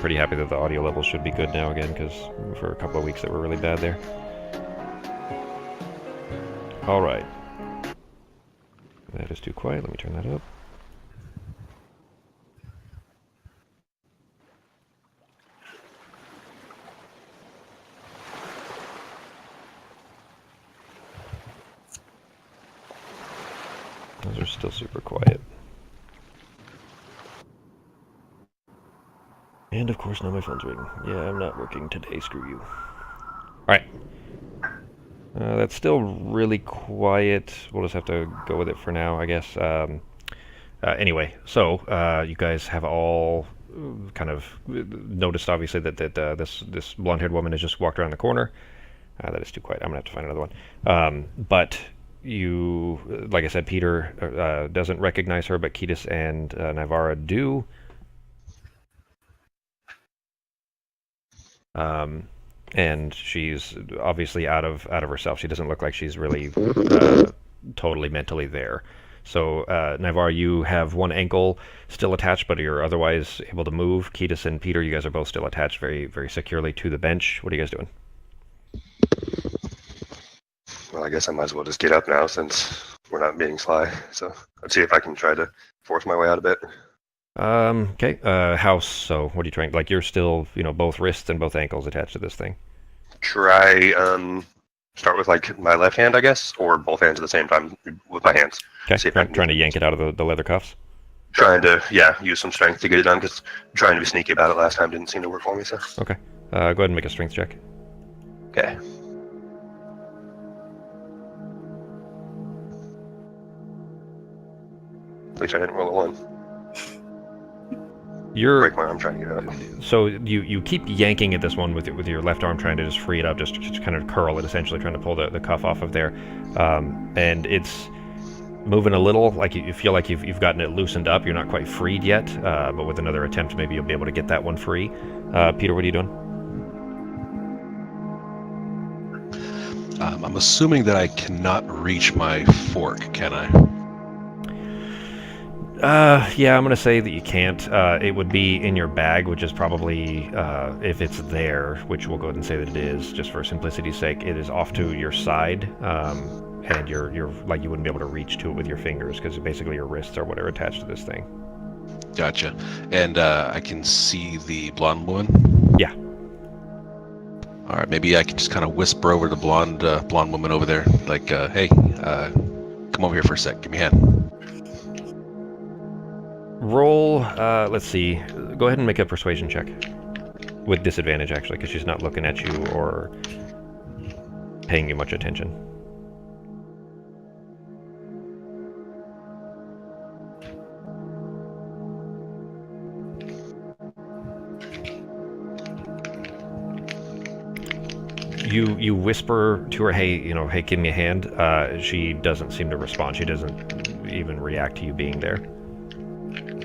pretty happy that the audio levels should be good now again, because for a couple of weeks they were really bad there. Alright. That is too quiet. Let me turn that up. Those are still super quiet. And of course now my phone's ringing. Yeah, I'm not working today, screw you. Alright. That's still really quiet. We'll just have to go with it for now, I guess. Anyway, so you guys have all kind of noticed, obviously, that this blonde-haired woman has just walked around the corner. That is too quiet. I'm gonna have to find another one. But you, like I said, Peter doesn't recognize her, but Ketis and Nivara do. And she's obviously out of herself. She doesn't look like she's really totally mentally there. So, Nivara, you have one ankle still attached, but you're otherwise able to move. Ketis and Peter, you guys are both still attached very, very securely to the bench. What are you guys doing? Well, I guess I might as well just get up now since we're not being sly. So let's see if I can try to force my way out a bit. Okay. How so? What are you trying? Like, you're still, both wrists and both ankles attached to this thing. Try, start with, like, my left hand, I guess, or both hands at the same time with my hands. Okay, see if I'm trying to yank it out of the leather cuffs? Trying to, use some strength to get it done, because trying to be sneaky about it last time didn't seem to work for me, so. Okay. Go ahead and make a strength check. Okay. At least I didn't roll a 1. Break my arm trying to get it up. So you keep yanking at this one with your left arm, trying to just free it up, just kind of curl it, essentially trying to pull the cuff off of there, and it's moving a little. Like you feel like you've gotten it loosened up. You're not quite freed yet, but with another attempt, maybe you'll be able to get that one free. Peter, what are you doing? I'm assuming that I cannot reach my fork, can I? Yeah, I'm gonna say that you can't. It would be in your bag, which is probably, if it's there, which we'll go ahead and say that it is, just for simplicity's sake, it is off to your side, and you're like, you wouldn't be able to reach to it with your fingers, because basically your wrists are what are attached to this thing. Gotcha. And I can see the blonde woman? Yeah. Alright, maybe I can just kind of whisper over the blonde woman over there, like, hey, come over here for a sec, give me a hand. Roll, let's see, go ahead and make a persuasion check. With disadvantage, actually, because she's not looking at you or paying you much attention. You whisper to her, hey, hey, give me a hand. She doesn't seem to respond. She doesn't even react to you being there.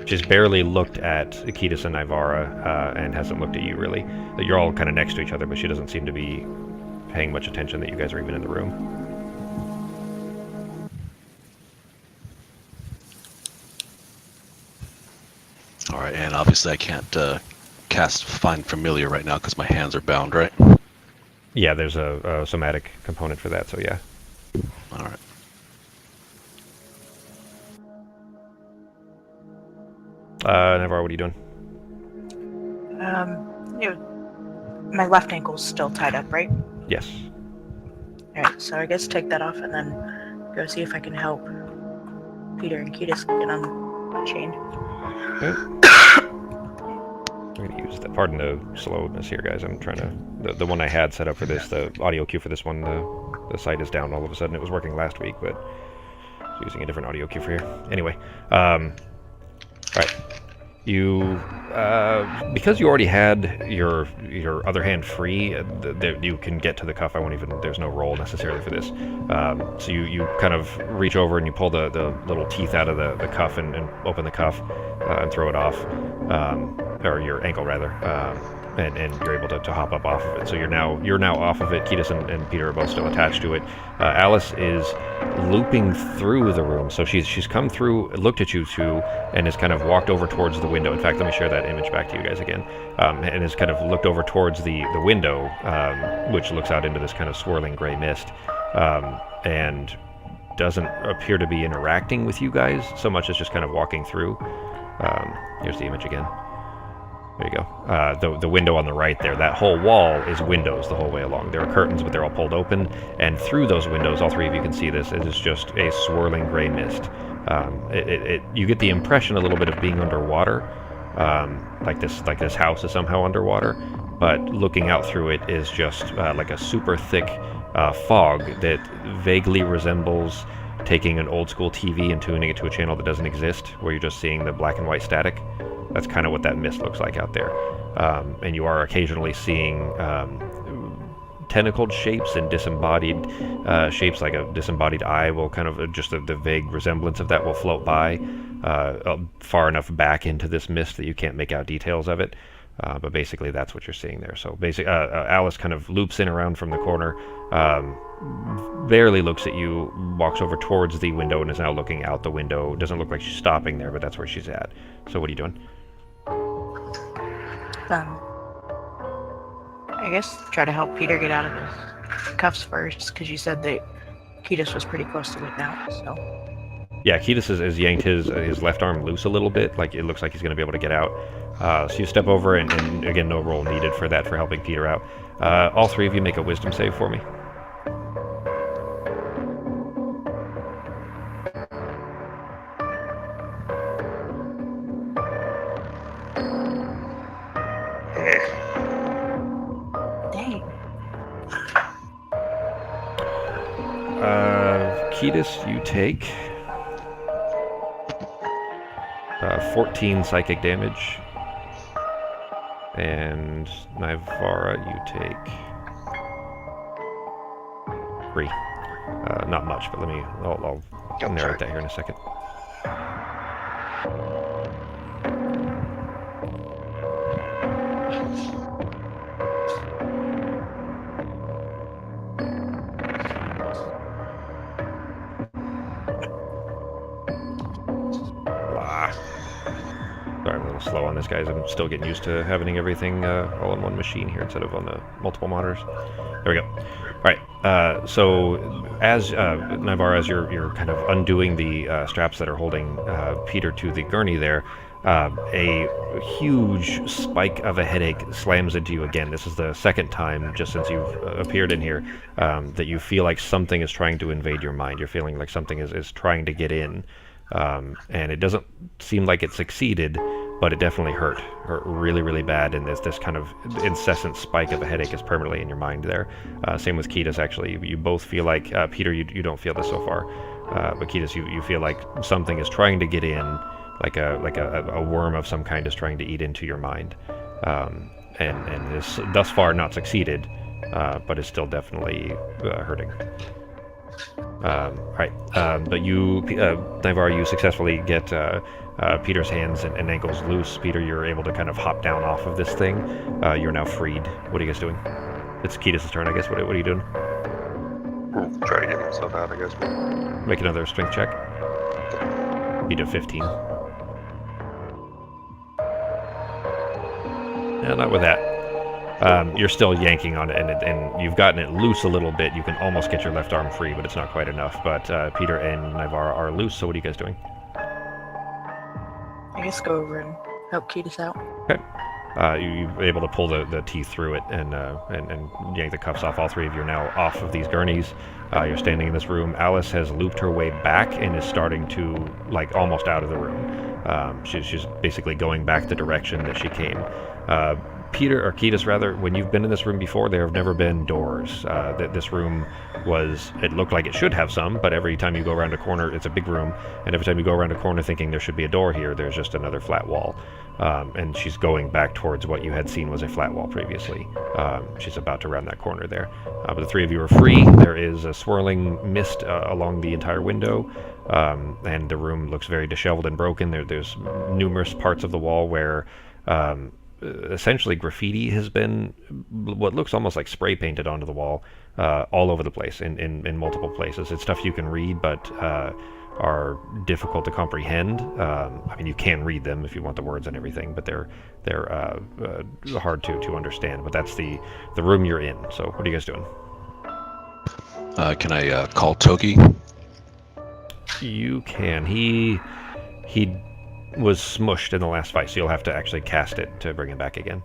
She's barely looked at Ketis and Nivara, and hasn't looked at you, really. You're all kind of next to each other, but she doesn't seem to be paying much attention that you guys are even in the room. Alright, and obviously I can't cast Find Familiar right now because my hands are bound, right? Yeah, there's a somatic component for that, so yeah. Alright. Nivara, what are you doing? My left ankle's still tied up, right? Yes. Alright, so I guess take that off and then go see if I can help Peter and Ketis get unchained. Okay. I'm going to use that. Pardon the slowness here, guys. I'm trying to... The one I had set up for this, the audio cue for this one, the site is down all of a sudden. It was working last week, but I was using a different audio cue for here. Anyway, alright. You, because you already had your other hand free, you can get to the cuff. There's no roll necessarily for this. So you kind of reach over and you pull the little teeth out of the cuff and open the cuff and throw it off, or your ankle rather. and you're able to hop up off of it. So you're now off of it. Kiedis and Peter are both still attached to it. Alice is looping through the room. So she's come through, looked at you two, and has kind of walked over towards the window. In fact, let me share that image back to you guys again. And has kind of looked over towards the window, which looks out into this kind of swirling gray mist, and doesn't appear to be interacting with you guys so much as just kind of walking through. Here's the image again. There you go. The window on the right there, that whole wall is windows the whole way along. There are curtains, but they're all pulled open, and through those windows, all three of you can see this, it is just a swirling gray mist. You get the impression a little bit of being underwater, like this house is somehow underwater, but looking out through it is just like a super thick fog that vaguely resembles taking an old school TV and tuning it to a channel that doesn't exist, where you're just seeing the black and white static. That's kind of what that mist looks like out there. And you are occasionally seeing tentacled shapes and disembodied shapes, like a disembodied eye will kind of, just the vague resemblance of that will float by far enough back into this mist that you can't make out details of it. But basically that's what you're seeing there. So basically Alice kind of loops in around from the corner, barely looks at you, walks over towards the window and is now looking out the window. Doesn't look like she's stopping there, but that's where she's at. So what are you doing? I guess try to help Peter get out of the cuffs first, because you said that Kiedis was pretty close to it now, so... Yeah, Kiedis has yanked his left arm loose a little bit, like it looks like he's going to be able to get out. So you step over, and again, no roll needed for that, for helping Peter out. All three of you make a wisdom save for me. Dang. Kiedis, you take 14 psychic damage, and Nivara, you take 3. Not much, but I'll narrate that here in a second. Sorry, I'm a little slow on this, guys. I'm still getting used to having everything all on one machine here instead of on the multiple monitors. There we go. All right. So as Nivara, as you're kind of undoing the straps that are holding Peter to the gurney there, a huge spike of a headache slams into you again. This is the second time just since you've appeared in here that you feel like something is trying to invade your mind. You're feeling like something is trying to get in. And it doesn't seem like it succeeded, but it definitely hurt really, really bad, and this kind of incessant spike of a headache is permanently in your mind there. Same with Kiedis, actually. You both feel like, Peter, you don't feel this so far, but Kiedis, you feel like something is trying to get in, like a worm of some kind is trying to eat into your mind, and is thus far not succeeded, but is still definitely hurting. Right, but you, Nivara, you successfully get Peter's hands and ankles loose. Peter, you're able to kind of hop down off of this thing. You're now freed. What are you guys doing? It's Kiedis' turn, I guess. What are you doing? Try to get myself out, I guess. Make another strength check. Beat a 15. Yeah, not with that. You're still yanking on it, and you've gotten it loose a little bit. You can almost get your left arm free, but it's not quite enough. But Peter and Nivara are loose, so what are you guys doing? I guess go over and help Kiedis out. Okay. You're able to pull the teeth through it and yank the cuffs off. All three of you are now off of these gurneys. You're standing in this room. Alice has looped her way back and is starting to, like, almost out of the room. She's basically going back the direction that she came. Peter, or Kiedis rather, when you've been in this room before, there have never been doors. This room it looked like it should have some, but every time you go around a corner, it's a big room, and every time you go around a corner thinking there should be a door here, there's just another flat wall. And she's going back towards what you had seen was a flat wall previously. She's about to round that corner there. But the three of you are free. There is a swirling mist along the entire window, and the room looks very disheveled and broken. There's numerous parts of the wall where essentially graffiti has been what looks almost like spray painted onto the wall all over the place in multiple places. It's stuff you can read, but are difficult to comprehend. I mean, you can read them if you want the words and everything, but they're hard to understand. But that's the room you're in. So what are you guys doing? Can I call Toki? You can. He was smushed in the last fight, so you'll have to actually cast it to bring him back again.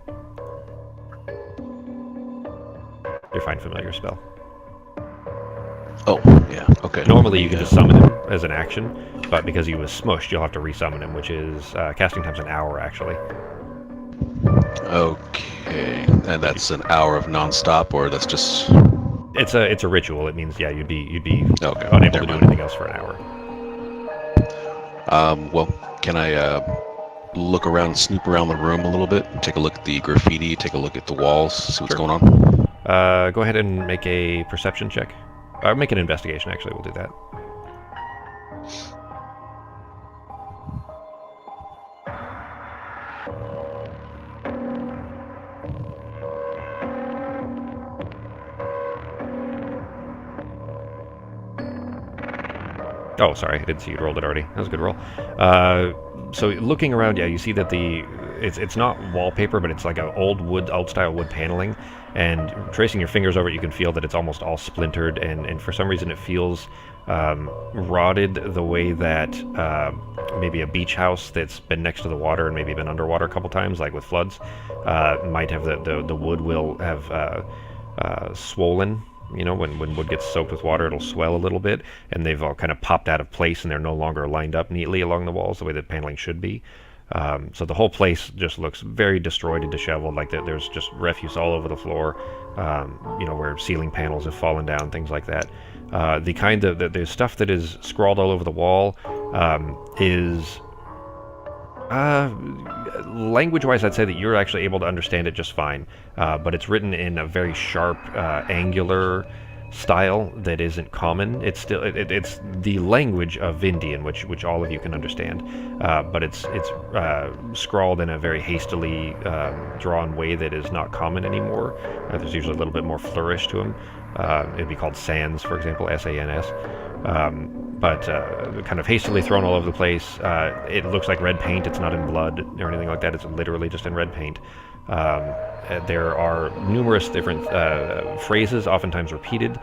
Your Find Familiar spell. Oh, yeah, okay. Normally you can just summon him as an action, but because he was smushed, you'll have to resummon him, which is casting time's an hour, actually. Okay, and that's an hour of non-stop, or that's just... It's a ritual. It means, yeah, you'd be Okay, unable to do anything else for an hour. Well, can I look around, snoop around the room a little bit, take a look at the graffiti, take a look at the walls, see what's going on? Go ahead and make a perception check. Or make an investigation, actually. We'll do that. Oh, sorry, I didn't see you'd rolled it already. That was a good roll. So looking around, yeah, you see that it's not wallpaper, but it's like an old style wood paneling. And tracing your fingers over it, you can feel that it's almost all splintered, and for some reason it feels rotted the way that maybe a beach house that's been next to the water and maybe been underwater a couple times, like with floods, might have the wood will have swollen. You know, when wood gets soaked with water, it'll swell a little bit, and they've all kind of popped out of place, and they're no longer lined up neatly along the walls the way that paneling should be. So the whole place just looks very destroyed and disheveled, like that. There's just refuse all over the floor, you know, where ceiling panels have fallen down, things like that. The stuff that is scrawled all over the wall is... language-wise, I'd say that you're actually able to understand it just fine, but it's written in a very sharp, angular style that isn't common. It's still it's the language of Vindian, which all of you can understand, but it's scrawled in a very hastily drawn way that is not common anymore. There's usually a little bit more flourish to them. It'd be called sans, for example, S-A-N-S. But kind of hastily thrown all over the place. It looks like red paint. It's not in blood or anything like that. It's literally just in red paint. There are numerous different phrases, oftentimes repeated.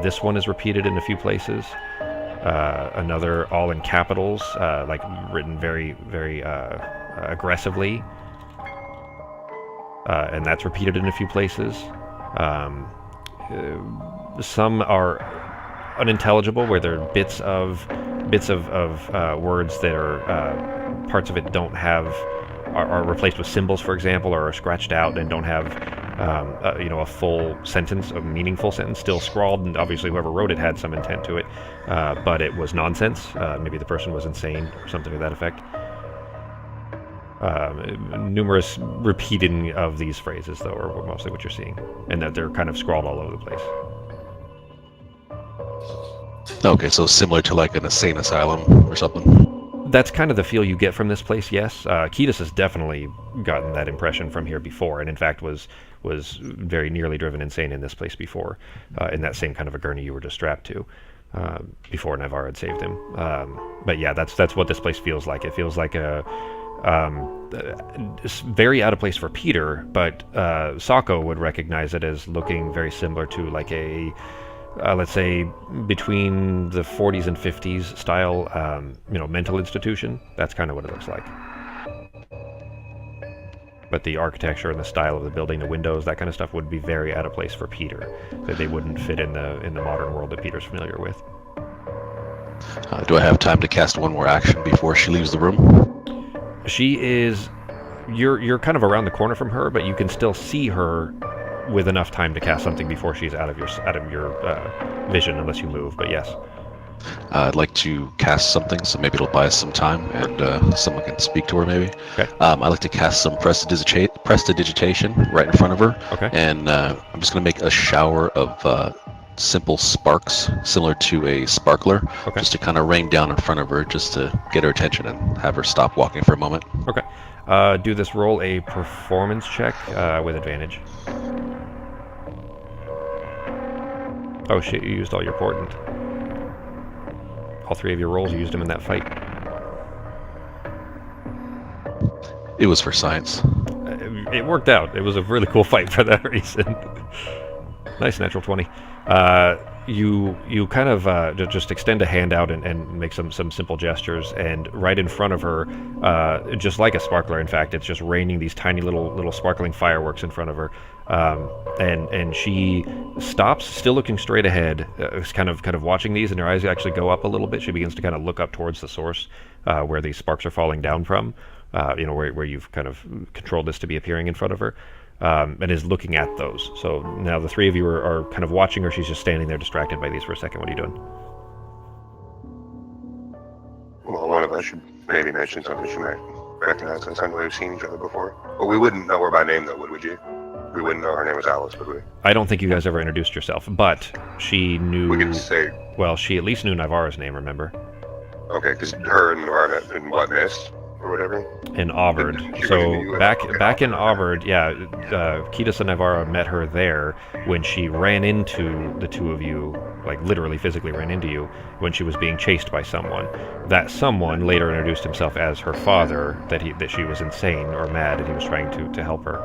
This one is repeated in a few places. Another all in capitals, like written very, very aggressively. And that's repeated in a few places. Some are unintelligible, where there are bits of words that are parts of it don't have are replaced with symbols, for example, or are scratched out and don't have you know, a full sentence, a meaningful sentence, still scrawled, and obviously whoever wrote it had some intent to it, but it was nonsense. Maybe the person was insane or something to that effect. Numerous repeating of these phrases, though, are mostly what you're seeing, and that they're kind of scrawled all over the place. Okay, so similar to like an insane asylum or something. That's kind of the feel you get from this place, yes. Ketis has definitely gotten that impression from here before, and in fact was very nearly driven insane in this place before, in that same kind of a gurney you were just strapped to, before Navarre had saved him. But yeah, that's what this place feels like. It feels like it's very out of place for Peter, but Sako would recognize it as looking very similar to like a let's say between the 40s and 50s style, you know, mental institution. That's kind of what it looks like. But the architecture and the style of the building, the windows, that kind of stuff would be very out of place for Peter. That they wouldn't fit in the modern world that Peter's familiar with. Do I have time to cast one more action before she leaves the room? She is... You're kind of around the corner from her, but you can still see her with enough time to cast something before she's out of your vision, unless you move. But yes, I'd like to cast something, so maybe it'll buy us some time, and someone can speak to her. Maybe. Okay. I'd like to cast some prestidigitation right in front of her. Okay. And I'm just gonna make a shower of simple sparks, similar to a sparkler, Okay. just to kind of rain down in front of her, just to get her attention and have her stop walking for a moment. Okay. Do this roll a performance check with advantage. Oh shit, you used all your portent. All 3 of your rolls, you used them in that fight. It was for science. It worked out. It was a really cool fight for that reason. Nice natural 20. You kind of just extend a hand out and make some simple gestures, and right in front of her, just like a sparkler, in fact, it's just raining these tiny little sparkling fireworks in front of her, and she stops, still looking straight ahead, kind of watching these, and her eyes actually go up a little bit. She begins to kind of look up towards the source, where these sparks are falling down from, where you've kind of controlled this to be appearing in front of her. And is looking at those. So now the 3 of you are kind of watching her. She's just standing there distracted by these for a second. What are you doing? Well, one of us should maybe mention something she might recognize us. I know we've seen each other before. But we wouldn't know her by name, though, would you? We wouldn't know her name was Alice, would we? I don't think you guys ever introduced yourself, but she knew... We can say... Well, she at least knew Nivara's name, remember? Okay, because her and Nivara met in what, Mist? Or whatever? In Auberd. So back in Auberd, yeah, Kitas and Nivara met her there when she ran into the 2 of you, like literally physically ran into you, when she was being chased by someone. That someone later introduced himself as her father, that she was insane or mad and he was trying to help her.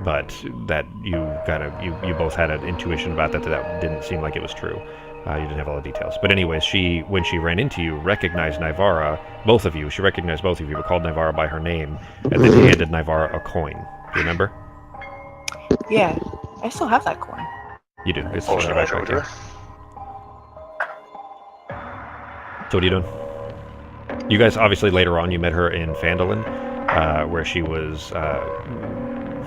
But that you both had an intuition about that didn't seem like it was true. You didn't have all the details. But anyways, when she ran into you, recognized Nivara, both of you. She recognized both of you, but called Nivara by her name, and then handed Nivara a coin. Do you remember? Yeah, I still have that coin. You do. It's Oh, in the should I back show right it to there. her? So what are you doing? You guys, obviously, later on, you met her in Phandalin, where she was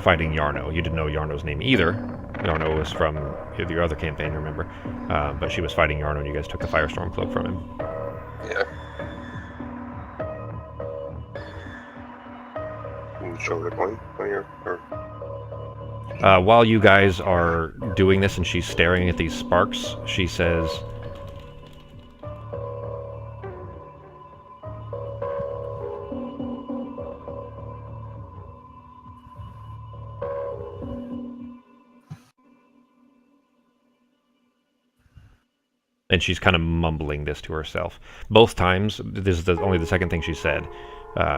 fighting Yarno. You didn't know Yarno's name either. Yarno was from your other campaign, remember? But she was fighting Yarno, and you guys took the Firestorm cloak from him. Yeah. Can you show her the coin on your... Or... While you guys are doing this and she's staring at these sparks, she says... And she's kind of mumbling this to herself. Both times, this is only the second thing she said.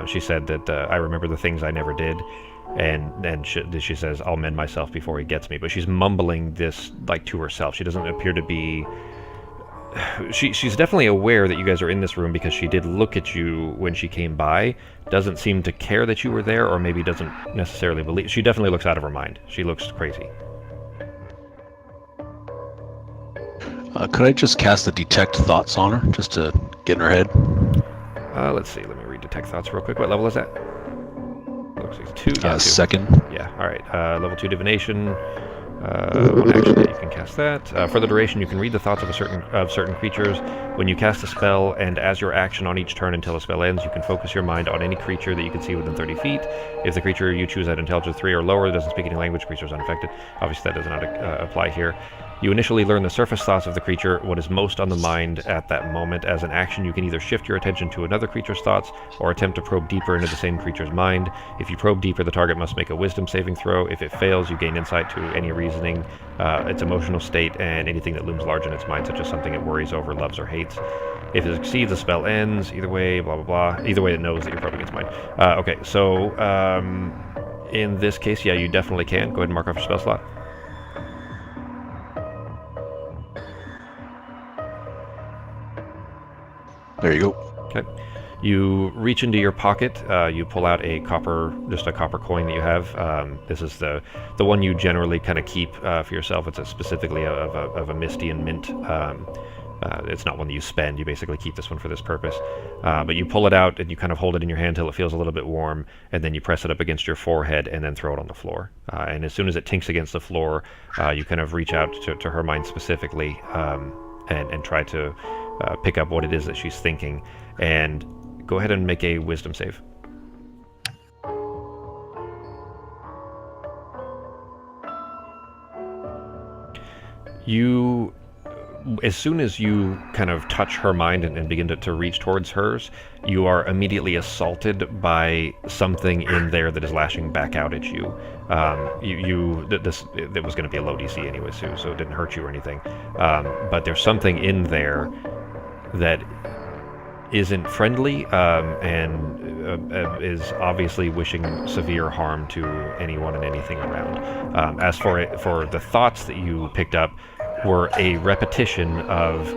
She said that, I remember the things I never did. And then she says, I'll mend myself before he gets me. But she's mumbling this like to herself. She doesn't appear to be... She's definitely aware that you guys are in this room because she did look at you when she came by. Doesn't seem to care that you were there, or maybe doesn't necessarily believe... She definitely looks out of her mind. She looks crazy. Could I just cast the detect thoughts on her, just to get in her head? Let's see. Let me read Detect Thoughts real quick. What level is that? Looks like 2. Yeah, 2. Second. Yeah, alright. Level 2 Divination. One action that you can cast that. For the duration, you can read the thoughts of certain creatures. When you cast a spell, and as your action on each turn until a spell ends, you can focus your mind on any creature that you can see within 30 feet. If the creature you choose had intelligence 3 or lower, doesn't speak any language, the creature is unaffected. Obviously, that does not apply here. You initially learn the surface thoughts of the creature, what is most on the mind at that moment. As an action, you can either shift your attention to another creature's thoughts, or attempt to probe deeper into the same creature's mind. If you probe deeper, the target must make a wisdom saving throw. If it fails, you gain insight to any reasoning, its emotional state, and anything that looms large in its mind, such as something it worries over, loves, or hates. If it succeeds, the spell ends. Either way, blah, blah, blah. Either way, it knows that you're probing its mind. Okay, so in this case, yeah, you definitely can. Go ahead and mark off your spell slot. There you go. Okay. You reach into your pocket. You pull out just a copper coin that you have. This is the one you generally kind of keep for yourself. It's specifically of a Mistian mint. It's not one that you spend. You basically keep this one for this purpose. But you pull it out and you kind of hold it in your hand till it feels a little bit warm, and then you press it up against your forehead and then throw it on the floor. And as soon as it tinks against the floor, you kind of reach out to her mind specifically and try to pick up what it is that she's thinking. And go ahead and make a wisdom save. You, as soon as you kind of touch her mind and begin to reach towards hers, you are immediately assaulted by something in there that is lashing back out at you. That was going to be a low DC anyway, Sue, so it didn't hurt you or anything. But there's something in there that isn't friendly and is obviously wishing severe harm to anyone and anything around. As for the thoughts that you picked up, were a repetition of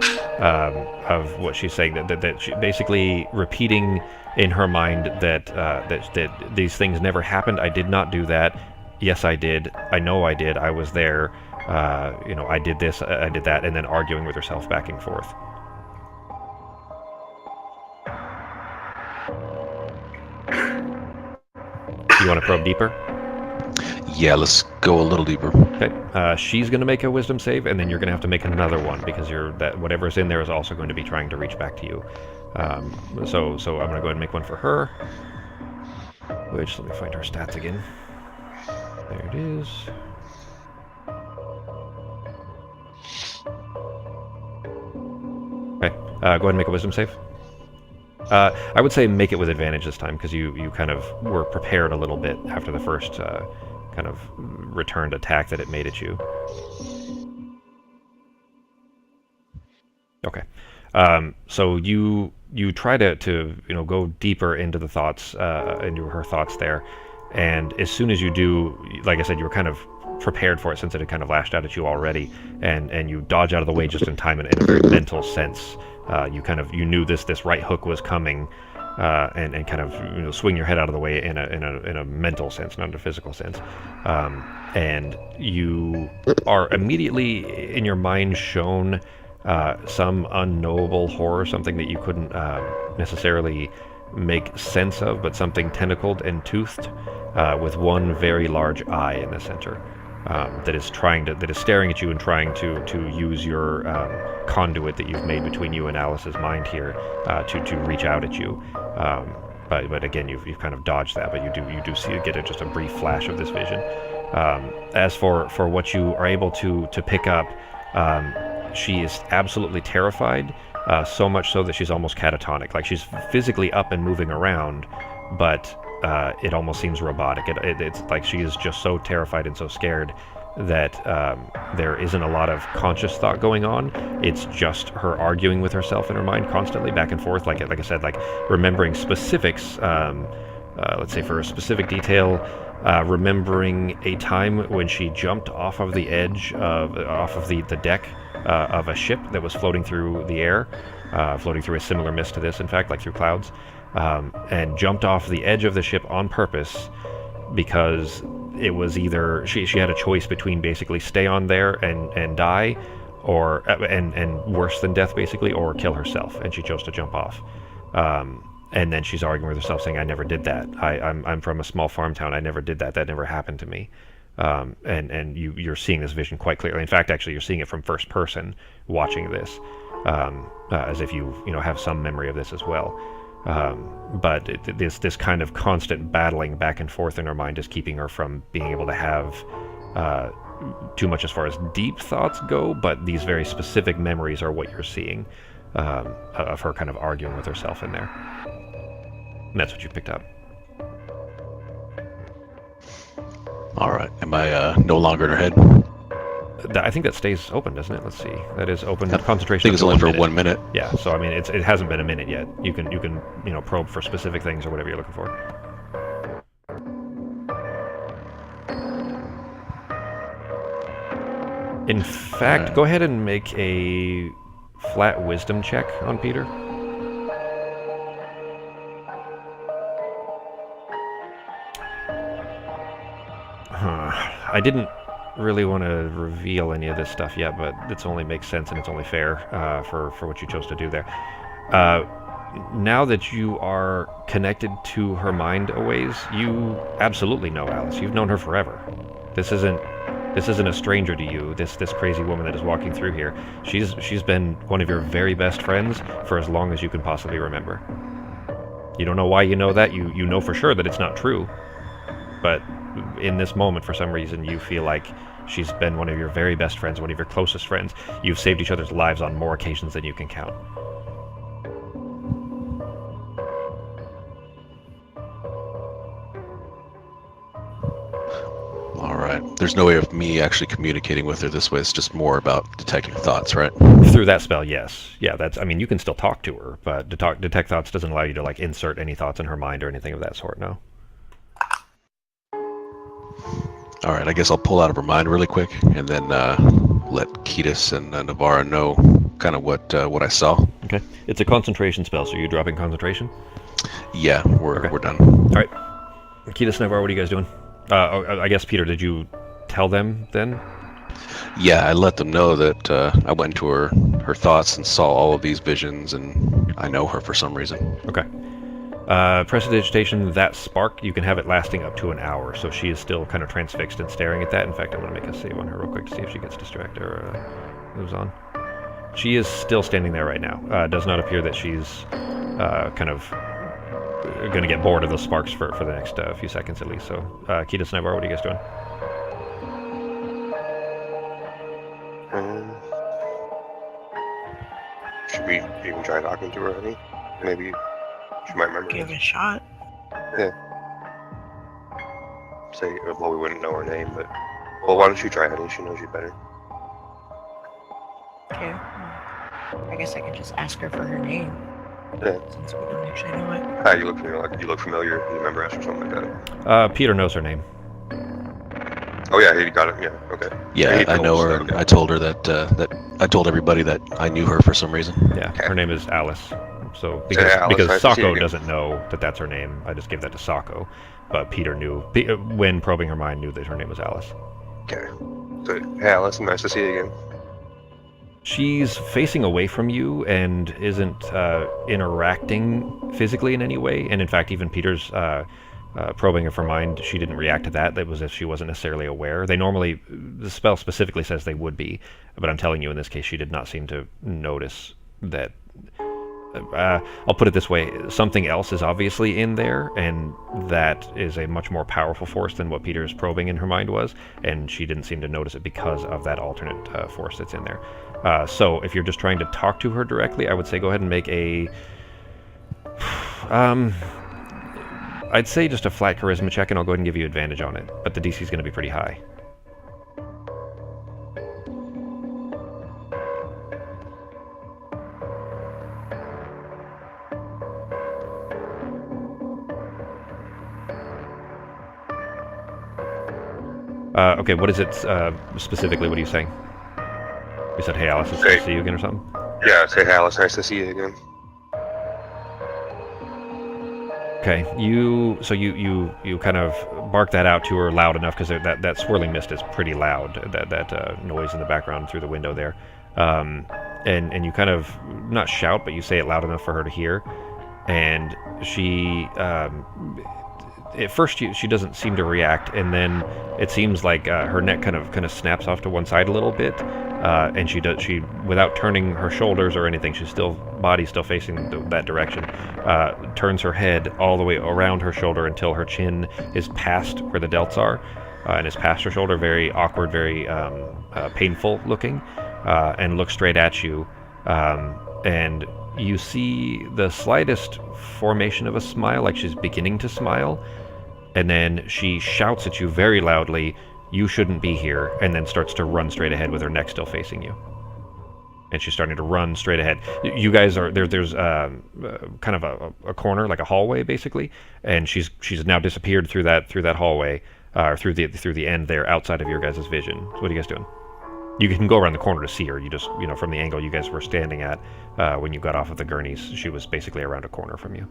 what she's saying. That she basically repeating in her mind that these things never happened. I did not do that. Yes, I did. I know I did. I was there. I did this. I did that, and then arguing with herself back and forth. You want to probe deeper? Yeah, let's go a little deeper. Okay. She's going to make a wisdom save, and then you're going to have to make another one because whatever's in there is also going to be trying to reach back to you. So I'm going to go ahead and make one for her. Which, let me find her stats again. There it is. Okay. Go ahead and make a wisdom save. I would say make it with advantage this time because you kind of were prepared a little bit after the first kind of returned attack that it made at you. Okay. So you try to go deeper into the thoughts, into her thoughts there, and as soon as you do, like I said, you were kind of prepared for it since it had kind of lashed out at you already, and you dodge out of the way just in time in a very mental sense. You knew this right hook was coming, and kind of swing your head out of the way in a mental sense, not in a physical sense. And you are immediately in your mind shown some unknowable horror, something that you couldn't necessarily make sense of, but something tentacled and toothed, with one very large eye in the center. That is staring at you and trying to use your conduit that you've made between you and Alice's mind here to reach out at you. But again, you've kind of dodged that, but you do get just a brief flash of this vision. As for what you are able to pick up, she is absolutely terrified, so much so that she's almost catatonic. Like she's physically up and moving around, but it almost seems robotic. It's like she is just so terrified and so scared that there isn't a lot of conscious thought going on. It's just her arguing with herself in her mind constantly, back and forth. Like I said, like remembering specifics. Let's say for a specific detail, remembering a time when she jumped off of the edge off of the deck of a ship that was floating through the air, floating through a similar mist to this, in fact, like through clouds. And jumped off the edge of the ship on purpose because it was either she had a choice between basically stay on there and die, or and worse than death basically, or kill herself, and she chose to jump off. And then she's arguing with herself, saying, "I never did that. I'm from a small farm town. I never did that. That never happened to me." And you're seeing this vision quite clearly. In fact, actually, you're seeing it from first person, watching this, as if you have some memory of this as well. But this kind of constant battling back and forth in her mind is keeping her from being able to have too much as far as deep thoughts go, but these very specific memories are what you're seeing of her kind of arguing with herself in there. And that's what you picked up. All right. Am I no longer in her head? I think that stays open, doesn't it? Let's see. That is open. Concentration. I think it's only for 1 minute. Yeah. So I mean, it hasn't been a minute yet. You can probe for specific things or whatever you're looking for. In fact, go ahead and make a flat wisdom check on Peter. I didn't really want to reveal any of this stuff yet, but it only makes sense and it's only fair for what you chose to do there. Now that you are connected to her mind a ways, you absolutely know Alice. You've known her forever. This isn't a stranger to you. This crazy woman that is walking through here. She's been one of your very best friends for as long as you can possibly remember. You don't know why you know that. You know for sure that it's not true, but in this moment, for some reason, you feel like She's been one of your very best friends, one of your closest friends. You've saved each other's lives on more occasions than you can count. All right. There's no way of me actually communicating with her this way. It's just more about detecting thoughts, right? Through that spell, yes. Yeah, I mean, you can still talk to her, but detect thoughts doesn't allow you to, like, insert any thoughts in her mind or anything of that sort, no. All right. I guess I'll pull out of her mind really quick and then let Ketis and Navarra know kind of what I saw. Okay. It's a concentration spell, so you're dropping concentration? Yeah, we're Okay. done. All right. Ketis, Navarre, what are you guys doing? I guess, Peter, did you tell them then? Yeah, I let them know that I went into her thoughts and saw all of these visions, and I know her for some reason. Okay. Prestidigitation, that spark, you can have it lasting up to an hour, so she is still kind of transfixed and staring at that. In fact, I'm going to make a save on her real quick to see if she gets distracted or moves on. She is still standing there right now. Does not appear that she's kind of going to get bored of those sparks for the next few seconds at least. So, Ketis, Navarre, what are you guys doing? Should we even try talking to her, honey? Maybe she might remember. Give it a shot. Say, well, we wouldn't know her name, but... Well, why don't you try, honey? She knows you better. Okay. I guess I can just ask her for her name. Yeah. Since we don't actually know it. Hi, you look familiar. Like, you look familiar. You remember us or something like that? Peter knows her name. Oh, yeah, he got it. Yeah, okay. Yeah, He I told know us her. that, And okay. I told her that I told everybody that I knew her for some reason. Yeah, her name is Alice. So Say Alice, because nice to see you Sako again. doesn't know that that's her name, I just gave that to Sako. But Peter knew, when probing her mind, knew that her name was Alice. Okay. So, hey, Alice, nice to see you again. She's facing away from you and isn't interacting physically in any way. And in fact, even Peter's probing of her mind, she didn't react to that. That was as if she wasn't necessarily aware. They normally, the spell specifically says they would be, but I'm telling you in this case, she did not seem to notice that. I'll put it this way, something else is obviously in there, and that is a much more powerful force than what Peter's probing in her mind was, and she didn't seem to notice it because of that alternate force that's in there. So if you're just trying to talk to her directly, I would say go ahead and make a... I'd say just a flat charisma check, and I'll go ahead and give you advantage on it, but the DC is going to be pretty high. Okay, what is it specifically? What are you saying? You said, hey, Alice, it's nice to see you again or something? Yeah, say, hey, Alice, nice to see you again. Okay, you kind of bark that out to her loud enough, because that swirling mist is pretty loud, that noise in the background through the window there. And you kind of, not shout, but you say it loud enough for her to hear. And she... at first she doesn't seem to react, and then it seems like her neck kind of snaps off to one side a little bit, and she without turning her shoulders or anything, body's still facing that direction, turns her head all the way around her shoulder until her chin is past where the delts are, and is past her shoulder, very awkward, very painful looking, and looks straight at you, and you see the slightest formation of a smile, like she's beginning to smile, and then she shouts at you very loudly, "You shouldn't be here," and then starts to run straight ahead with her neck still facing you. And she's starting to run straight ahead. You guys are there's kind of a corner, like a hallway basically, and she's now disappeared through that hallway, or through the end there outside of your guys' vision. So what are you guys doing? You can go around the corner to see her. You just, from the angle you guys were standing at when you got off of the gurneys, she was basically around a corner from you.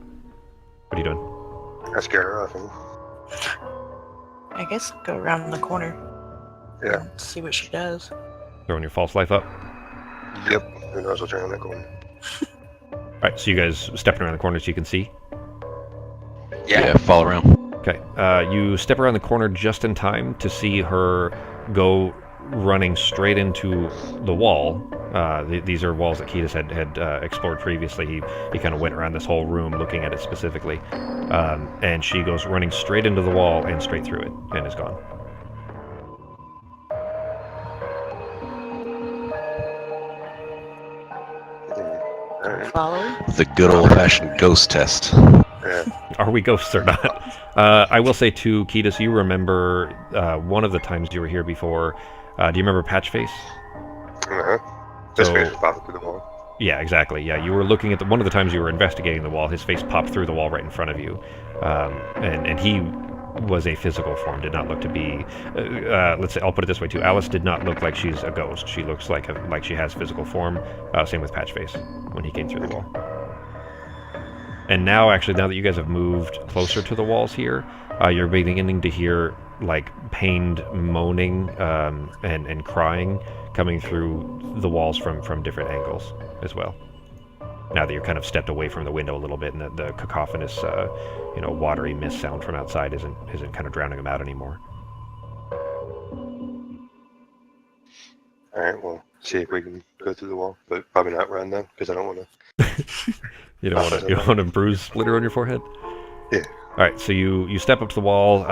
What are you doing? I scare her off. And... I guess go around the corner. Yeah. And see what she does. Throwing your false life up. Yep. Who knows what's around that corner? Alright, so you guys stepping around the corner so you can see? Yeah, follow around. Okay. You step around the corner just in time to see her go running straight into the wall. These are walls that Ketis had explored previously. He kind of went around this whole room looking at it specifically. And she goes running straight into the wall and straight through it and is gone. Alright. Follow. The good old-fashioned ghost test. Yeah. Are we ghosts or not? I will say too, Ketis, you remember one of the times you were here before. Do you remember Patchface? Uh-huh. This So- face was popping through the wall. Yeah, exactly. Yeah, you were looking at one of the times you were investigating the wall. His face popped through the wall right in front of you, and he was a physical form. Did not look to be. Let's say I'll put it this way too. Alice did not look like she's a ghost. She looks like she has physical form. Same with Patchface when he came through the wall. And now, actually, now that you guys have moved closer to the walls here, you're beginning to hear like pained moaning and crying coming through the walls from different angles as well. Now that you're kind of stepped away from the window a little bit, and the cacophonous, watery mist sound from outside isn't kind of drowning them out anymore. Alright, well, see if we can go through the wall, but probably not run then, because I don't want to. You don't want a bruise splitter on your forehead? Yeah. All right, so you step up to the wall,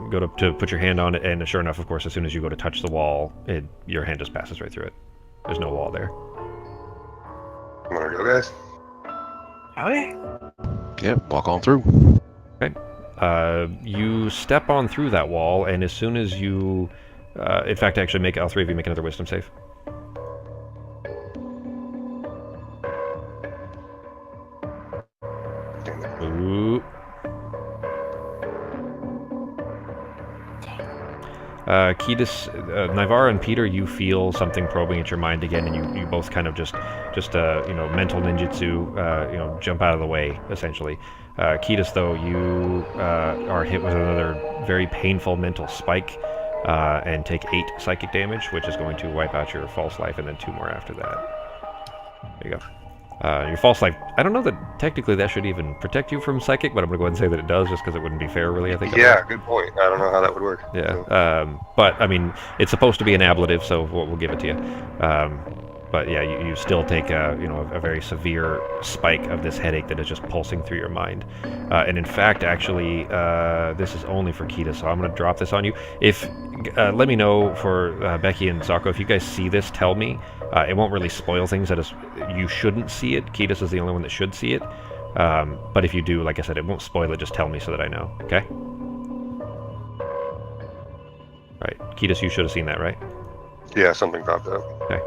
go to put your hand on it, and sure enough, of course, as soon as you go to touch the wall, your hand just passes right through it. There's no wall there. Want to go, guys? Okay. Yeah, walk on through. You step on through that wall, and as soon as you, in fact, actually make all three of you make another wisdom save. Ooh. Ketis, Nivara and Peter, you feel something probing at your mind again, and you both kind of just mental ninjutsu, jump out of the way, essentially. Ketis, though, you are hit with another very painful mental spike, and take 8 psychic damage, which is going to wipe out your false life, and then 2 more after that. There you go. Your false life, I don't know that technically that should even protect you from psychic, but I'm going to go ahead and say that it does, just because it wouldn't be fair, really, I think. Yeah, good point. I don't know how that would work. Yeah, So, but, I mean, it's supposed to be an ablative, so we'll give it to you. But yeah, you still take a very severe spike of this headache that is just pulsing through your mind. And in fact, actually, this is only for Ketis, so I'm going to drop this on you. Let me know for Becky and Zako, if you guys see this, tell me. It won't really spoil things. You shouldn't see it. Ketis is the only one that should see it. But if you do, like I said, it won't spoil it. Just tell me so that I know. Okay? Right. Ketis, you should have seen that, right? yeah, something popped up. Okay.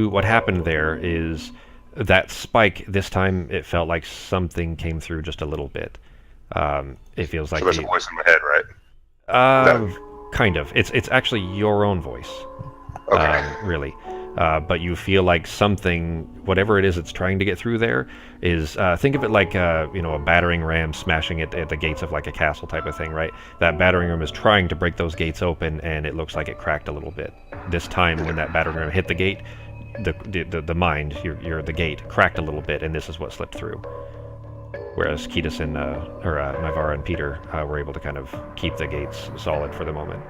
What happened there is that spike, this time it felt like something came through just a little bit. It feels like So there's a voice in my head, right? kind of. It's actually your own voice. Okay. Really. But you feel like something, whatever it is that's trying to get through there, is think of it like a battering ram smashing at the gates of like a castle type of thing, right? That battering ram is trying to break those gates open, and it looks like it cracked a little bit. This time, when that battering ram hit the gate, the mind, the gate, cracked a little bit, and this is what slipped through. Whereas Ketis and Nivara and Peter were able to kind of keep the gates solid for the moment.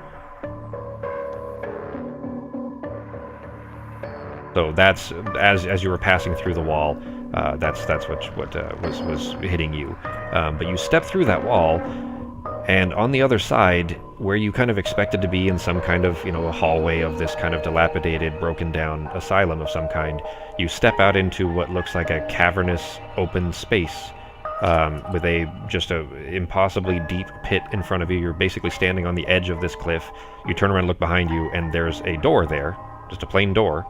So that's as you were passing through the wall, that's what was hitting you. But you step through that wall, and on the other side, where you kind of expected to be in some kind of a hallway of this kind of dilapidated, broken down asylum of some kind, you step out into what looks like a cavernous open space. With a impossibly deep pit in front of you. You're basically standing on the edge of this cliff. You turn around and look behind you, and there's a door there, just a plain door,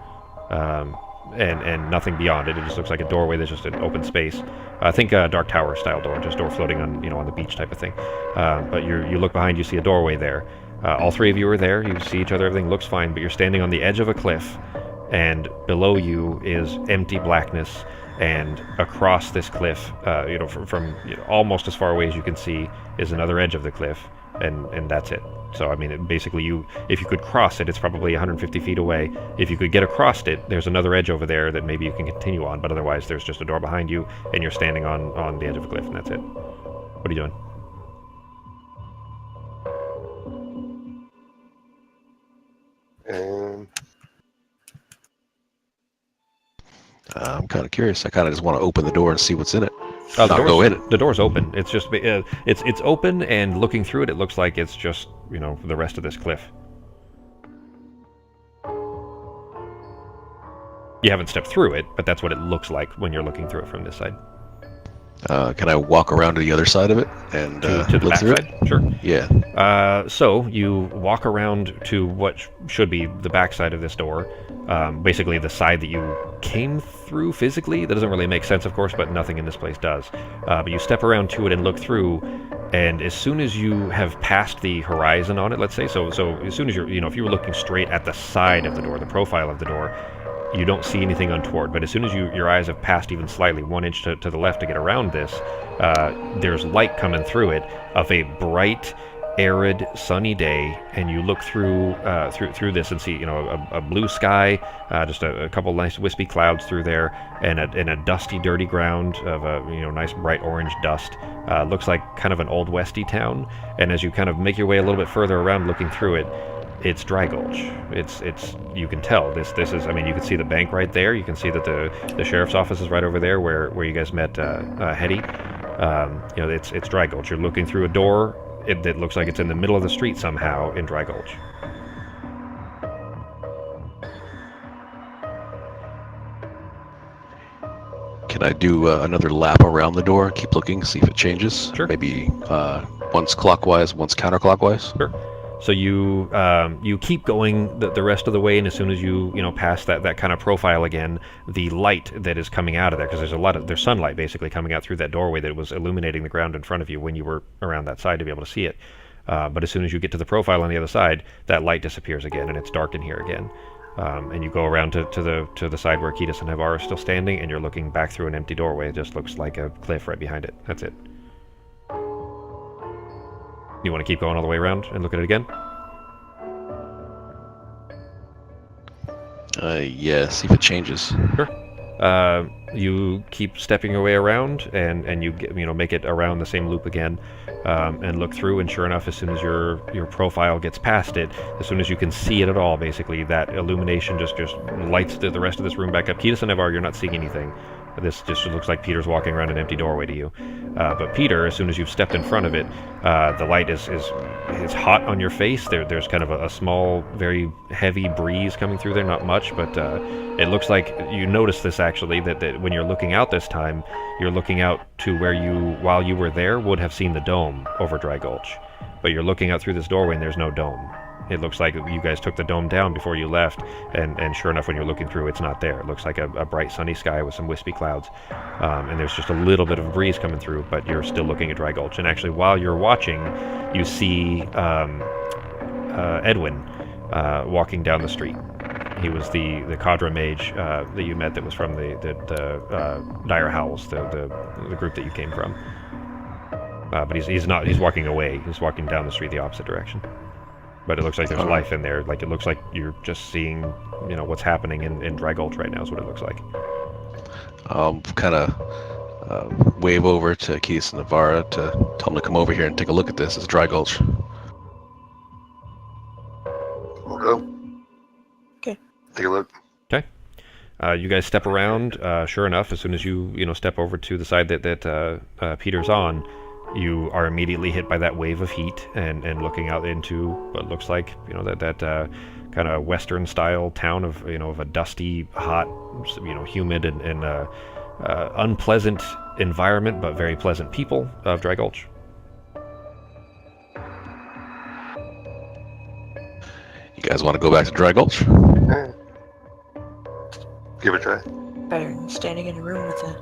and nothing beyond it. It just looks like a doorway that's just an open space. I think a Dark Tower style door, just door floating on on the beach type of thing. But you look behind, you see a doorway there. All three of you are there. You see each other. Everything looks fine, but you're standing on the edge of a cliff, and below you is empty blackness. And across this cliff, from almost as far away as you can see, is another edge of the cliff, and that's it. So I mean, basically, if you could cross it, it's probably 150 feet away. If you could get across it, there's another edge over there that maybe you can continue on. But otherwise, there's just a door behind you, and you're standing on the edge of a cliff, and that's it. What are you doing? I'm kind of curious. I kind of just want to open the door and see what's in it. The Not go in it. The door's open. It's just it's open, and looking through it, it looks like it's just the rest of this cliff. You haven't stepped through it, but that's what it looks like when you're looking through it from this side. Can I walk around to the other side of it and To the look back through side? it? Sure. Yeah. So you walk around to what should be the back side of this door, basically the side that you came through physically. That doesn't really make sense, of course, but nothing in this place does. But you step around to it and look through, and as soon as you have passed the horizon on it, let's say, so as soon as if you were looking straight at the side of the door, the profile of the door, you don't see anything untoward. But as soon as your eyes have passed even slightly 1 inch to the left to get around this, there's light coming through it of a bright, arid, sunny day, and you look through this and see a blue sky, just a couple nice wispy clouds through there, and a dusty, dirty ground of a nice bright orange dust. Looks like kind of an old westy town. And as you kind of make your way a little bit further around, looking through it, it's Dry Gulch. It's you can tell this is. I mean, you can see the bank right there. You can see that the sheriff's office is right over there where you guys met Hetty. It's Dry Gulch. You're looking through a door that looks like it's in the middle of the street somehow in Dry Gulch. Can I do another lap around the door? Keep looking, see if it changes. Sure. Maybe once clockwise, once counterclockwise. Sure. So you keep going the rest of the way, and as soon as you pass that kind of profile again, the light that is coming out of there, because there's sunlight basically coming out through that doorway that was illuminating the ground in front of you when you were around that side to be able to see it. But as soon as you get to the profile on the other side, that light disappears again, and it's dark in here again. And you go around to the side where Kiedis and Navarro are still standing, and you're looking back through an empty doorway. It just looks like a cliff right behind it. That's it. You want to keep going all the way around and look at it again? Yeah, see if it changes. Sure. You keep stepping your way around, and you make it around the same loop again, and look through. And sure enough, as soon as your profile gets past it, as soon as you can see it at all, basically that illumination just lights the rest of this room back up. Kiedis and Navarro, you're not seeing anything. This just looks like Peter's walking around an empty doorway to you. But Peter, as soon as you've stepped in front of it, the light is hot on your face. There's kind of a small, very heavy breeze coming through there. Not much, but it looks like you noticed this actually, that when you're looking out this time, you're looking out to where you, while you were there, would have seen the dome over Dry Gulch. But you're looking out through this doorway and there's no dome. It looks like you guys took the dome down before you left, and sure enough, when you're looking through, it's not there. It looks like a bright sunny sky with some wispy clouds, and there's just a little bit of a breeze coming through, but you're still looking at Dry Gulch. And actually, while you're watching, you see Edwin walking down the street. He was the Cadre mage that you met that was from the Dire Howls, the group that you came from. But he's not. He's walking away. He's walking down the street the opposite direction. But it looks like there's life in there. Like, it looks like you're just seeing, what's happening in Dry Gulch right now is what it looks like. I'll kind of wave over to Kiedis and Navarro to tell them to come over here and take a look at this. It's Dry Gulch. We'll go. Okay. Take a look. Okay. You guys step around. Sure enough, as soon as you step over to the side that Peter's on, you are immediately hit by that wave of heat, and looking out into what looks like that kind of western style town of of a dusty, hot, humid and unpleasant environment, but very pleasant people of Dry Gulch. You guys want to go back to Dry Gulch? Give it a try. Better than standing in a room with a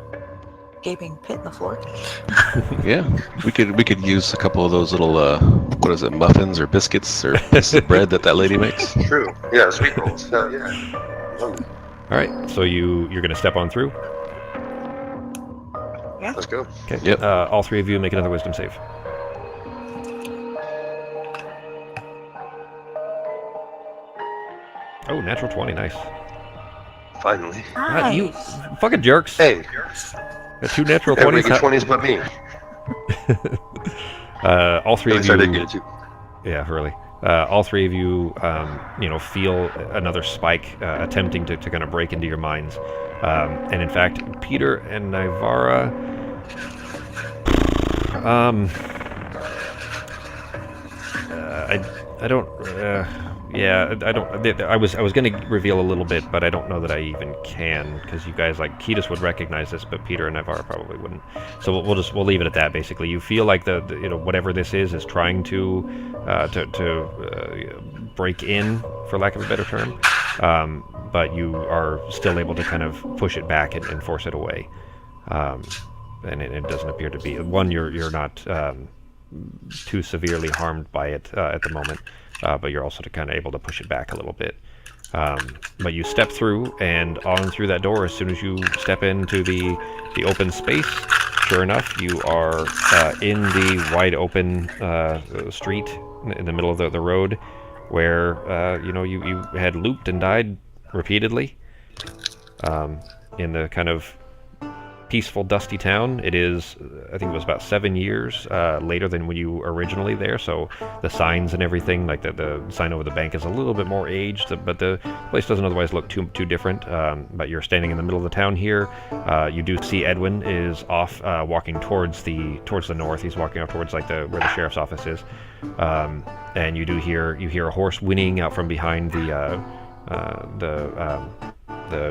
gaping pit in the floor. Yeah, we could use a couple of those little what is it, muffins or biscuits or pieces of bread that lady makes. True. Yeah, sweet rolls. Yeah. All right, so you're gonna step on through. Yeah. Let's go. Okay. Yep. All three of you make another wisdom save. Oh, natural 20, nice. Finally. Nice. You fucking jerks. Hey, Got two natural everybody 20s. gets 20s but me. All three At of least I did you. get it too. Yeah, really. All three of you, feel another spike attempting to kind of break into your minds. And in fact, Peter and Navarra, I don't. Yeah, I don't. I was going to reveal a little bit, but I don't know that I even can, because you guys, like, Ketis would recognize this, but Peter and Navarra probably wouldn't. So we'll leave it at that. Basically, you feel like the whatever this is trying to break in, for lack of a better term, but you are still able to kind of push it back and force it away. And it doesn't appear to be one. You're not too severely harmed by it at the moment. But you're also kind of able to push it back a little bit. But you step through, and on through that door, as soon as you step into the open space, sure enough, you are in the wide open street in the middle of the road, where you had looped and died repeatedly. In the kind of peaceful, dusty town. It is, I think it was about 7 years later than when you were originally there, so the signs and everything, like the sign over the bank is a little bit more aged, but the place doesn't otherwise look too different. But you're standing in the middle of the town here. You do see Edwin is off walking towards the north. He's walking off towards like where the sheriff's office is. And you hear a horse whinnying out from behind the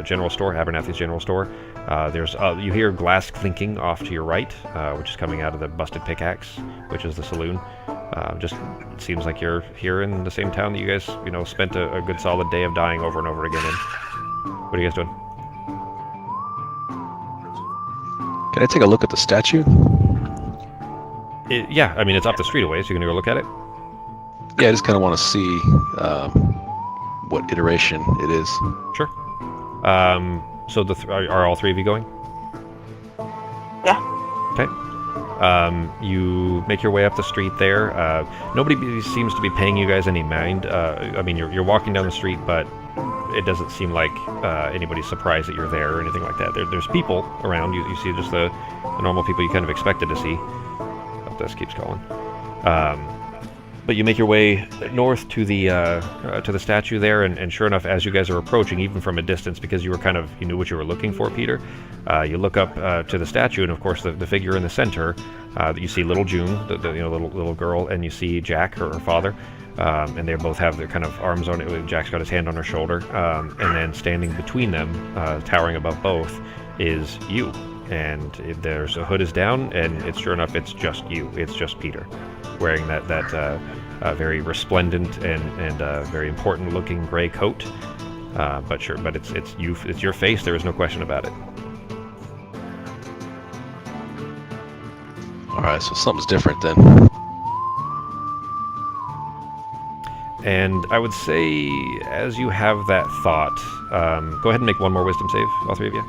general store, Abernathy's general store. You hear glass clinking off to your right, which is coming out of the Busted Pickaxe, which is the saloon. Just seems like you're here in the same town that you guys, spent a good solid day of dying over and over again in. What are you guys doing? Can I take a look at the statue? Yeah, I mean, it's up the street away, so you're gonna go look at it? Yeah, I just kind of want to see what iteration it is. Sure. So are all three of you going? Yeah. Okay. You make your way up the street there. Nobody seems to be paying you guys any mind. I mean, you're walking down the street, but it doesn't seem like anybody's surprised that you're there or anything like that. There's people around. You see just the normal people you kind of expected to see. Oh, this keeps going. But you make your way north to the statue there, and sure enough, as you guys are approaching, even from a distance, because you knew what you were looking for, Peter, you look up to the statue, and of course the figure in the center, you see little June, the little girl, and you see Jack, her father, and they both have their kind of arms on it. Jack's got his hand on her shoulder, and then standing between them, towering above both, is you. And there's a hood is down, and it's sure enough, it's just you. It's just Peter, wearing that very resplendent and very important looking gray coat. But it's you. It's your face. There is no question about it. All right, so something's different then. And I would say, as you have that thought, go ahead and make one more wisdom save, all three of you.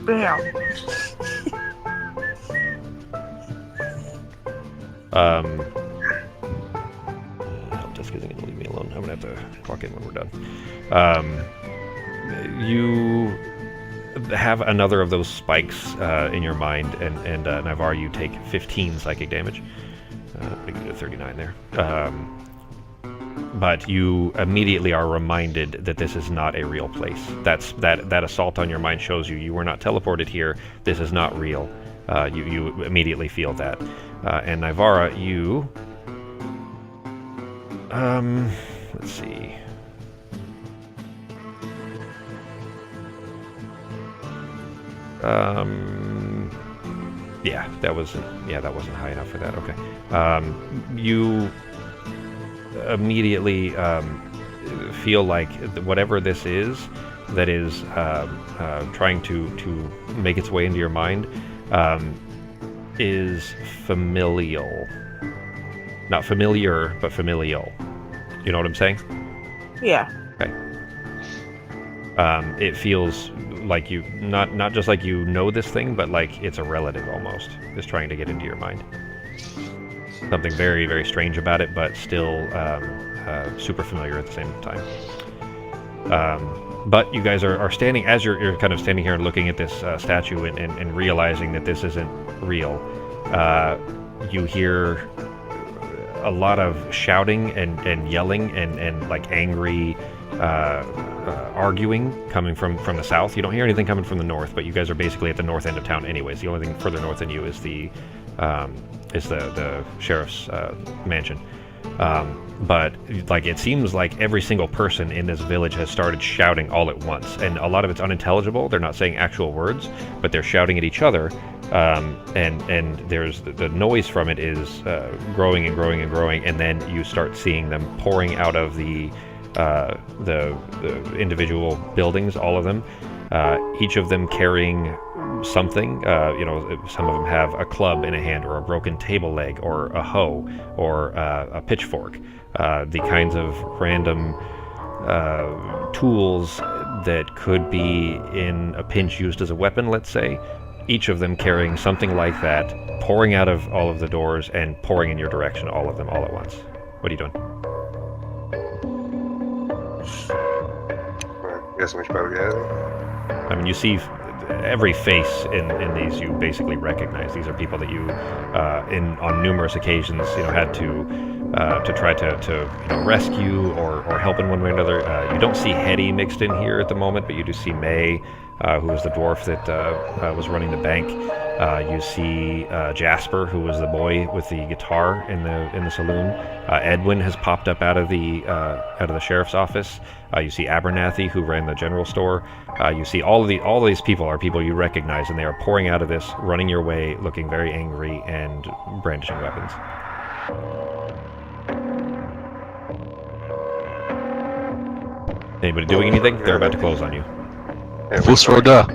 Bam. Help desk isn't going to leave me alone. I'm going to have to clock in when we're done. You have another of those spikes in your mind, and Navarre, you take 15 psychic damage. I can do 39 there. But you immediately are reminded that this is not a real place. That assault on your mind shows you were not teleported here. This is not real. You immediately feel that. And Navarra, you... let's see. Yeah, that wasn't high enough for that. Okay. You immediately feel like whatever this is that is trying to make its way into your mind is familial. Not familiar, but familial. You know what I'm saying? Yeah. Okay. It feels like you, not just like you know this thing, but like it's a relative almost, is trying to get into your mind. Something very, very strange about it, but still super familiar at the same time. But you guys are standing, as you're kind of standing here and looking at this statue and realizing that this isn't real. You hear a lot of shouting and yelling and like angry arguing coming from the south. You don't hear anything coming from the north, but you guys are basically at the north end of town anyways. The only thing further north than you is the sheriff's mansion. But like it seems like every single person in this village has started shouting all at once, and a lot of it's unintelligible. They're not saying actual words, but they're shouting at each other, and there's the noise from it is growing and growing and growing, and then you start seeing them pouring out of the individual buildings, all of them, each of them carrying something. Some of them have a club in a hand, or a broken table leg, or a hoe, or a pitchfork. The kinds of random tools that could be in a pinch used as a weapon, let's say. Each of them carrying something like that, pouring out of all of the doors and pouring in your direction, all of them, all at once. What are you doing? I guess we should probably get it. I mean, you see every face in these you basically recognize. These are people that you, on numerous occasions, had to try to rescue or help in one way or another. You don't see Hetty mixed in here at the moment, but you do see May, who was the dwarf that was running the bank. You see Jasper, who was the boy with the guitar in the saloon. Edwin has popped up out of the sheriff's office. You see Abernathy, who ran the general store. You see all these people are people you recognize, and they are pouring out of this, running your way, looking very angry and brandishing weapons. Anybody doing anything? They're about to close on you. Fusroda.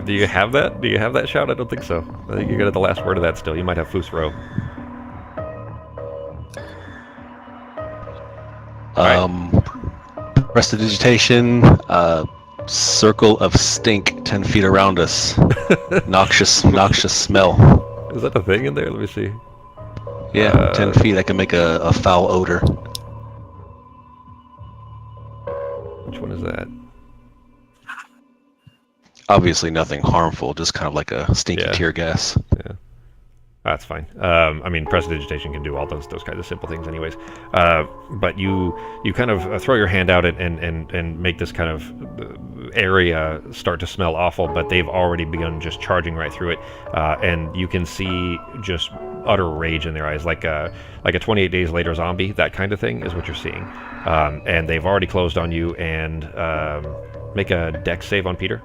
Do you have that? Do you have that shout? I don't think so. I think you got the last word of that still. You might have Fusro. Prestidigitation, circle of stink 10 feet around us. Noxious smell. Is that a thing in there? Let me see. Yeah, 10 feet. I can make a foul odor. Which one is that? Obviously nothing harmful, just kind of like a stinky tear gas. Yeah. That's fine. I mean, prestidigitation can do all those kinds of simple things anyways. But you kind of throw your hand out and make this kind of area start to smell awful, but they've already begun just charging right through it. And you can see just utter rage in their eyes, like a 28 Days Later zombie, that kind of thing is what you're seeing. And they've already closed on you, and make a dex save on Peter.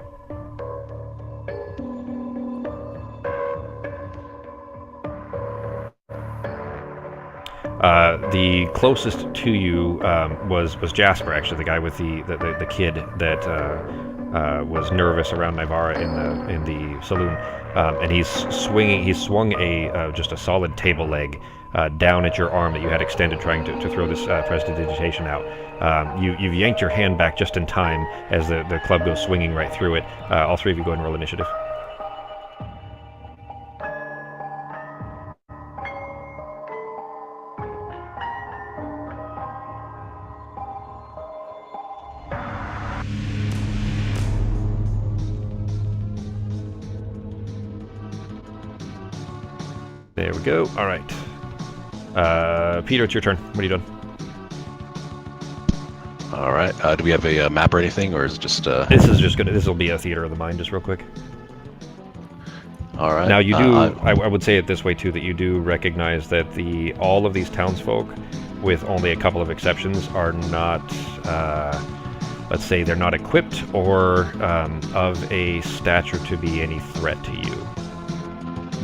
The closest to you was Jasper, actually, the guy with the kid that was nervous around Nivara in the saloon, and he's swung just a solid table leg down at your arm that you had extended, trying to throw this prestidigitation out. You've yanked your hand back just in time as the club goes swinging right through it. All three of you go ahead and roll initiative. There we go. All right. Peter, it's your turn. What are you doing? All right. Do we have a map or anything, or is it just? This will be a theater of the mind, just real quick. All right. Now you do. I would say it this way too, that you do recognize that all of these townsfolk, with only a couple of exceptions, are not. Let's say they're not equipped or of a stature to be any threat to you.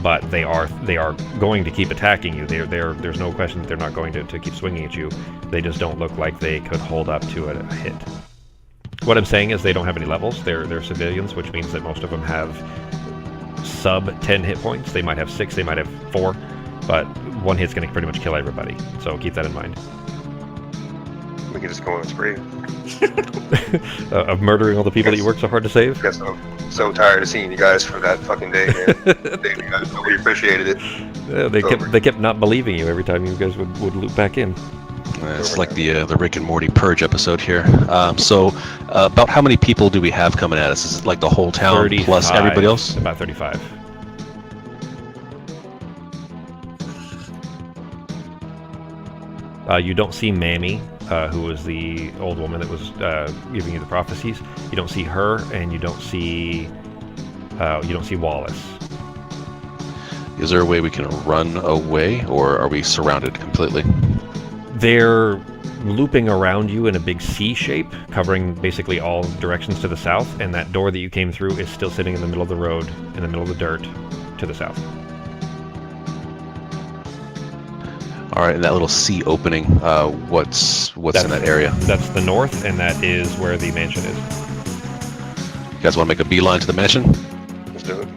But they are going to keep attacking you. There's no question that they're not going to keep swinging at you. They just don't look like they could hold up to a hit. What I'm saying is they don't have any levels. They're civilians, which means that most of them have sub 10 hit points. They might have 6, they might have 4, but one hit's going to pretty much kill everybody. So keep that in mind. We can just go on a spree. Of murdering all the people that you worked so hard to save? Guess I'm so tired of seeing you guys for that fucking day, man. Nobody appreciated it. Yeah, they kept not believing you every time you guys would loop back in. It's like the Rick and Morty Purge episode here. So about how many people do we have coming at us? Is it like the whole town 35, plus everybody else? About 35. You don't see Mammy, who was the old woman that was giving you the prophecies. You don't see her, and you don't see Wallace. Is there a way we can run away, or are we surrounded completely? They're looping around you in a big C shape, covering basically all directions to the south, and that door that you came through is still sitting in the middle of the road, in the middle of the dirt, to the south. All right, and that little C opening, what's in that area? That's the north, and that is where the mansion is. You guys want to make a beeline to the mansion? Let's do it.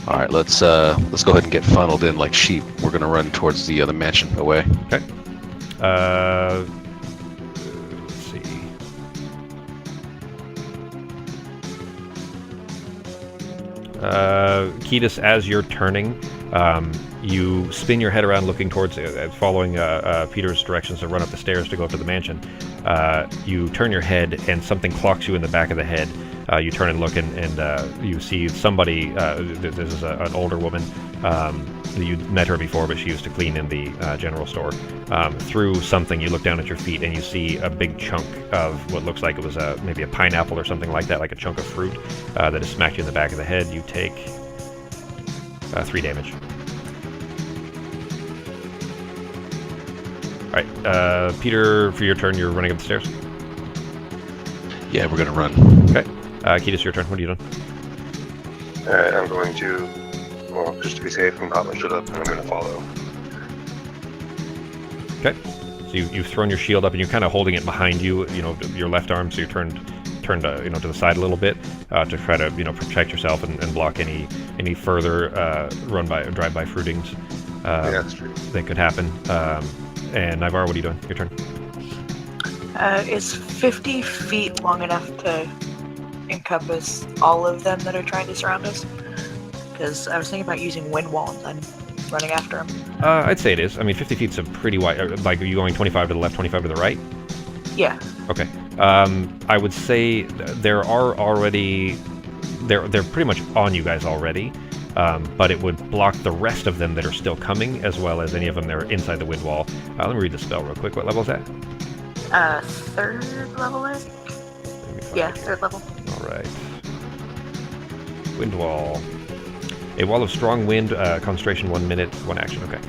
All right, let's go ahead and get funneled in like sheep. We're gonna run towards the mansion away. Okay. Let's see. Ketis, as you're turning, you spin your head around looking towards, following Peter's directions to run up the stairs to go up to the mansion. You turn your head and something clocks you in the back of the head. You turn and look and you see somebody, this is an older woman. You met her before, but she used to clean in the general store. Through something, you look down at your feet and you see a big chunk of what looks like it was maybe a pineapple or something like that, like a chunk of fruit that has smacked you in the back of the head. You take 3 damage. Alright, Peter, for your turn, you're running up the stairs? Yeah, we're gonna run. Okay. Ketis, your turn. What are you doing? Alright, I'm going to, well, just to be safe, I'm gonna pop my shield up and I'm gonna follow. Okay. So you've thrown your shield up and you're kind of holding it behind you, your left arm, so you're turned to the side a little bit to try to, protect yourself and block any further drive-by fruitings Yeah, that's true. that could happen. And Ivar, what are you doing? Your turn. Is 50 feet long enough to encompass all of them that are trying to surround us? Because I was thinking about using wind wall and then running after them. I'd say it is. I mean, 50 feet's a pretty wide. Like, are you going 25 to the left, 25 to the right? Yeah. Okay. I would say there are already. They're pretty much on you guys already. But it would block the rest of them that are still coming, as well as any of them that are inside the wind wall. Let me read the spell real quick. What level is that? 3rd level, I think? Yeah, 3rd level. Alright. Wind wall. A wall of strong wind, concentration 1 minute, 1 action. Okay.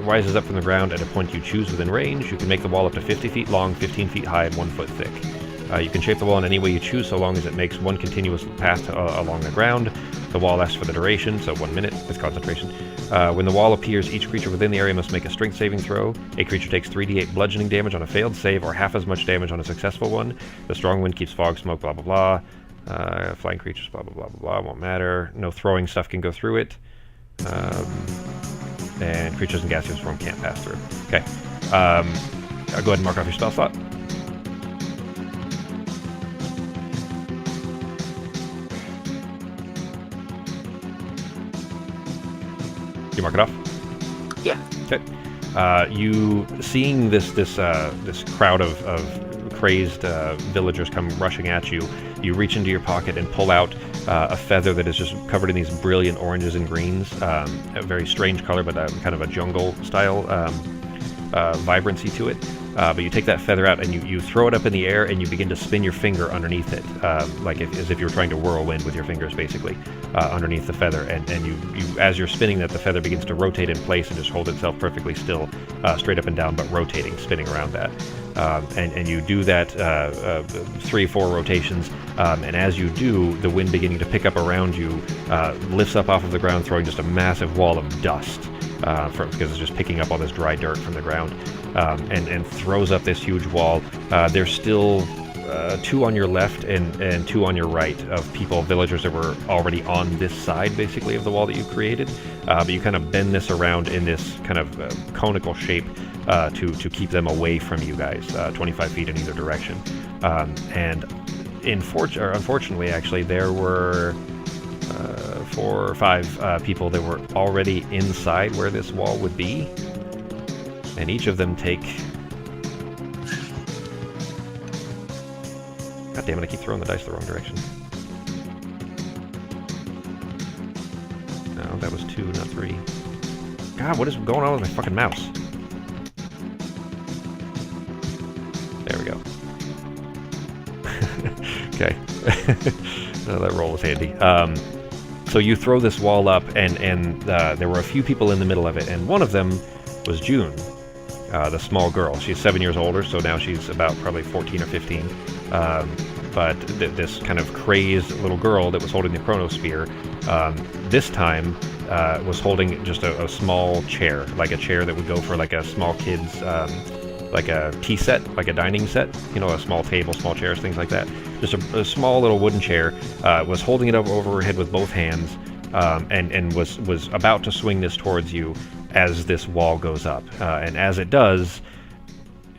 Rises up from the ground at a point you choose within range. You can make the wall up to 50 feet long, 15 feet high, and 1 foot thick. You can shape the wall in any way you choose, so long as it makes one continuous path along the ground. The wall lasts for the duration, so 1 minute with concentration. When the wall appears, each creature within the area must make a strength saving throw. A creature takes 3d8 bludgeoning damage on a failed save, or half as much damage on a successful one. The strong wind keeps fog, smoke, blah blah blah. Flying creatures, blah blah blah blah blah. Won't matter. No throwing stuff can go through it. And creatures in gaseous form can't pass through. Okay. Go ahead and mark off your spell slot. You mark it off? Yeah. Okay. You seeing this crowd of crazed villagers come rushing at you. You reach into your pocket and pull out a feather that is just covered in these brilliant oranges and greens. A very strange color, but kind of a jungle style vibrancy to it. But you take that feather out and you throw it up in the air and you begin to spin your finger underneath it, as if you were trying to whirlwind with your fingers, basically, underneath the feather. And you as you're spinning that, the feather begins to rotate in place and just hold itself perfectly still, straight up and down, but rotating, spinning around that. And you do that 3-4 rotations, and as you do, the wind beginning to pick up around you lifts up off of the ground, throwing just a massive wall of dust. Because it's just picking up all this dry dirt from the ground, and throws up this huge wall. There's still 2 on your left and 2 on your right of villagers that were already on this side, basically, of the wall that you created. But you kind of bend this around in this kind of conical shape to keep them away from you guys, 25 feet in either direction. And unfortunately, actually, there were 4 or 5 people that were already inside where this wall would be, and each of them take... God damn it, I keep throwing the dice the wrong direction. No, that was 2, not 3. God, what is going on with my fucking mouse? There we go. Okay. Oh, that roll was handy. So you throw this wall up, and there were a few people in the middle of it, and one of them was June, the small girl. She's 7 years older, so now she's about probably 14 or 15. But this kind of crazed little girl that was holding the chronosphere, this time was holding just a small chair, like a chair that would go for like a small kid's, like a tea set, like a dining set, you know, a small table, small chairs, things like that. Just a small little wooden chair, was holding it over her head with both hands, and was about to swing this towards you as this wall goes up. And as it does,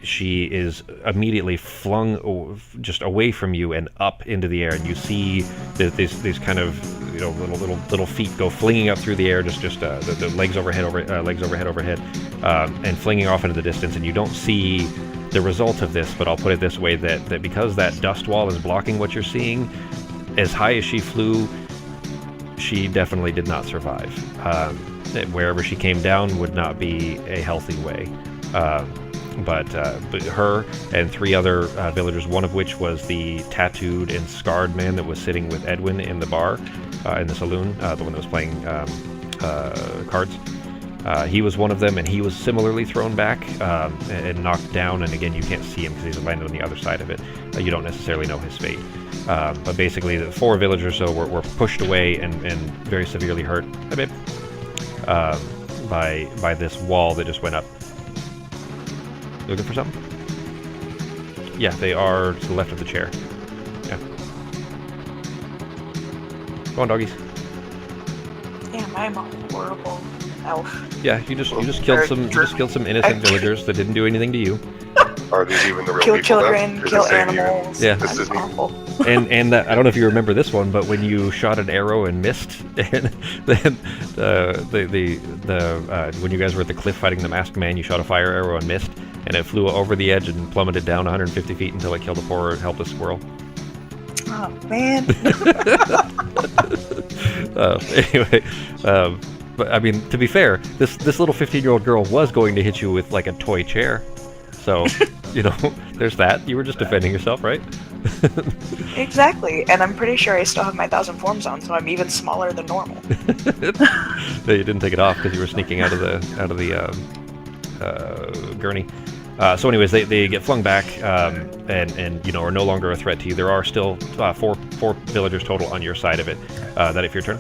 she is immediately flung just away from you and up into the air, and you see these kind of, you know, little feet go flinging up through the air, just the legs overhead, and flinging off into the distance. And you don't see the result of this, but I'll put it this way: that because that dust wall is blocking what you're seeing, as high as she flew, she definitely did not survive. Wherever she came down would not be a healthy way. But her and 3 other villagers, one of which was the tattooed and scarred man that was sitting with Edwin in the bar, in the saloon, the one that was playing cards. He was one of them, and he was similarly thrown back and knocked down. And again, you can't see him because he's landed on the other side of it. You don't necessarily know his fate. But basically, the 4 villagers or so were pushed away and very severely hurt a bit by this wall that just went up. Looking for something? Yeah, they are to the left of the chair. Yeah. Go on, doggies. Damn, I'm a horrible elf. Yeah, you just killed some innocent villagers that didn't do anything to you. Are these even the real Kill people? children, Is kill it saying animals. Yeah. This is me. Awful. And I don't know if you remember this one, but when you shot an arrow and missed, and then when you guys were at the cliff fighting the masked man, you shot a fire arrow and missed, and it flew over the edge and plummeted down 150 feet until it killed a poor helpless squirrel. Oh man. Anyway, but I mean, to be fair, this little 15-year-old girl was going to hit you with like a toy chair, so you know, there's that. You were just defending yourself, right? Exactly, and I'm pretty sure I still have my 1000 forms on, so I'm even smaller than normal. No, you didn't take it off because you were sneaking out of the gurney. So anyways, they get flung back and you know, are no longer a threat to you. There are still four villagers total on your side of it. That if your turn?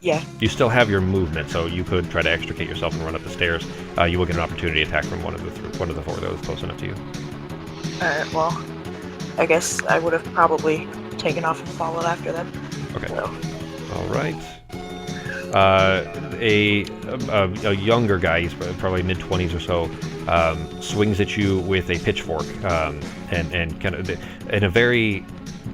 Yeah. You still have your movement, so you could try to extricate yourself and run up the stairs. You will get an opportunity attack from one of the 4 that was close enough to you. Well, I guess I would have probably taken off and followed after them. Okay. So. All right. A younger guy, he's probably mid-20s or so, swings at you with a pitchfork, and kind of in a very,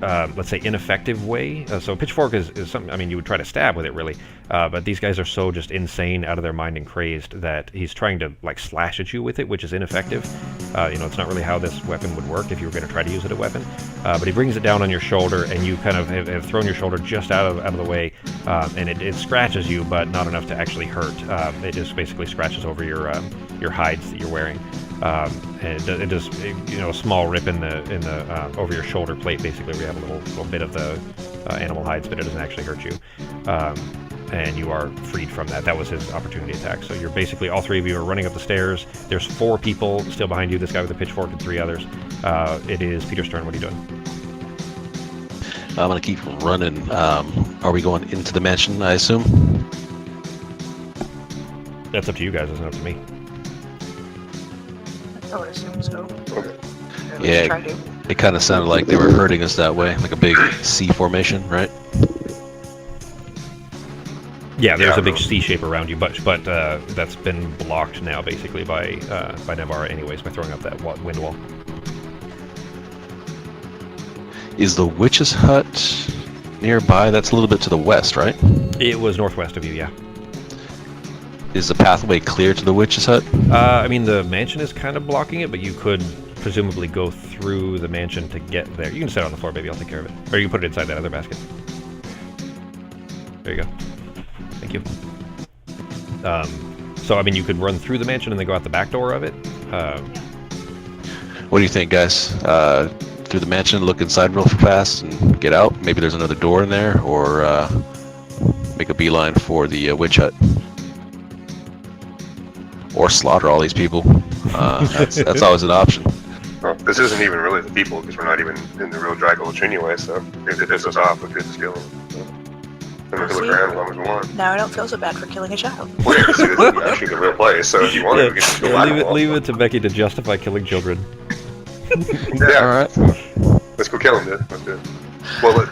let's say, ineffective way. So a pitchfork is something, I mean, you would try to stab with it, really, but these guys are so just insane, out of their mind and crazed, that he's trying to, like, slash at you with it, which is ineffective. You know, it's not really how this weapon would work if you were going to try to use it as a weapon. But he brings it down on your shoulder, and you kind of have thrown your shoulder just out of the way, and it scratches you, but not enough to actually hurt. It just basically scratches over your hides that you're wearing. And it does, you know, a small rip in the over your shoulder plate, basically, where you have a little bit of the animal hides, but it doesn't actually hurt you. And you are freed from that. That was his opportunity attack. So you're basically, all 3 of you are running up the stairs. There's 4 people still behind you, this guy with a pitchfork and 3 others. It is Peter's turn. What are you doing? I'm going to keep running. Are we going into the mansion, I assume? That's up to you guys. It's not up to me. I would assume so. Okay. At least Yeah. try to. It kind of sounded like they were hurting us that way, like a big C formation, right? Yeah, there's Yeah. a big C shape around you, but that's been blocked now, basically, by Navarra anyways, by throwing up that wind wall. Is the witch's hut nearby? That's a little bit to the west, right? It was northwest of you, yeah. Is the pathway clear to the witch's hut? I mean, the mansion is kind of blocking it, but you could presumably go through the mansion to get there. You can sit on the floor, baby. I'll take care of it. Or you can put it inside that other basket. There you go. Thank you. So, I mean, you could run through the mansion and then go out the back door of it. What do you think, guys? Through the mansion, look inside real fast and get out. Maybe there's another door in there, or make a beeline for the witch hut, or slaughter all these people. That's always an option. Well, this isn't even really the people, because we're not even in the real Dry Gulch anyway, so if they piss us off, we could just kill them. So. And we can look around as long as we want. Now I don't feel so bad for killing a child. Well, yeah, see, this is actually the real place, so if you want to, we can just go leave it to Becky to justify killing children. Yeah, Alright. let's go kill them, dude. Let's do it. Well,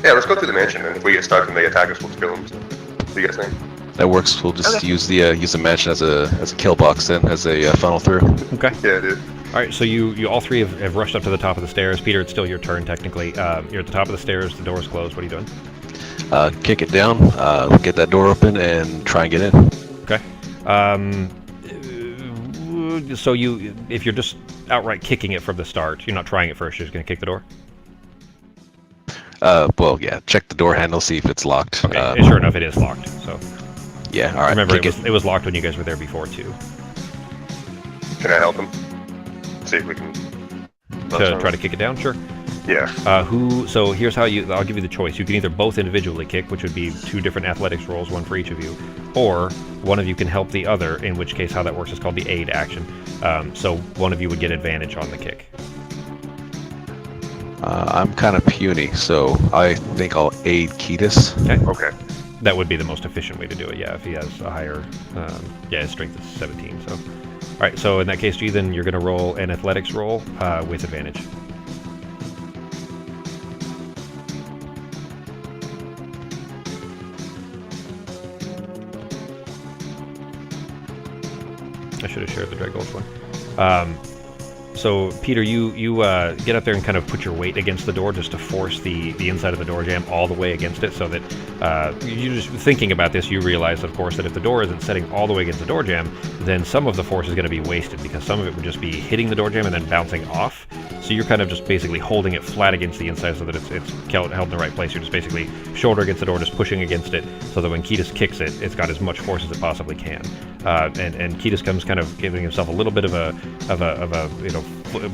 yeah, let's go through the mansion, and if we get stuck and they attack us, we'll just kill them. So. What do you guys think? That works. We'll just Okay. use the mansion as a kill box then, as a funnel through. Okay. Yeah, dude. All right, so you all three have rushed up to the top of the stairs. Peter, it's still your turn technically. You're at the top of the stairs. The door's closed. What are you doing? Kick it down, get that door open, and try and get in. Okay. So if you're just outright kicking it from the start, you're not trying it first. You're just gonna kick the door. Well, yeah. Check the door handle, see if it's locked. Okay. Sure enough, it is locked. So Yeah. All right. remember, kick it was locked when you guys were there before too. Can I help him? See if we can... To try to kick it down, sure. Yeah. So here's how I'll give you the choice. You can either both individually kick, which would be 2 different athletics rolls, one for each of you, or one of you can help the other, in which case how that works is called the aid action. So one of you would get advantage on the kick. I'm kind of puny, so I think I'll aid Ketis. Okay. That would be the most efficient way to do it, yeah, if he has a higher... his strength is 17, so... Alright, so in that case, G, then you're going to roll an athletics roll with advantage. I should have shared the Dry Gulch one. So, Peter, you get up there and kind of put your weight against the door just to force the inside of the door jamb all the way against it, so that you just thinking about this, you realize, of course, that if the door isn't setting all the way against the door jamb, then some of the force is going to be wasted, because some of it would just be hitting the door jamb and then bouncing off. So you're kind of just basically holding it flat against the inside so that it's held in the right place. You're just basically shoulder against the door, just pushing against it, so that when Ketis kicks it, it's got as much force as it possibly can. And Ketis comes kind of giving himself a little bit of a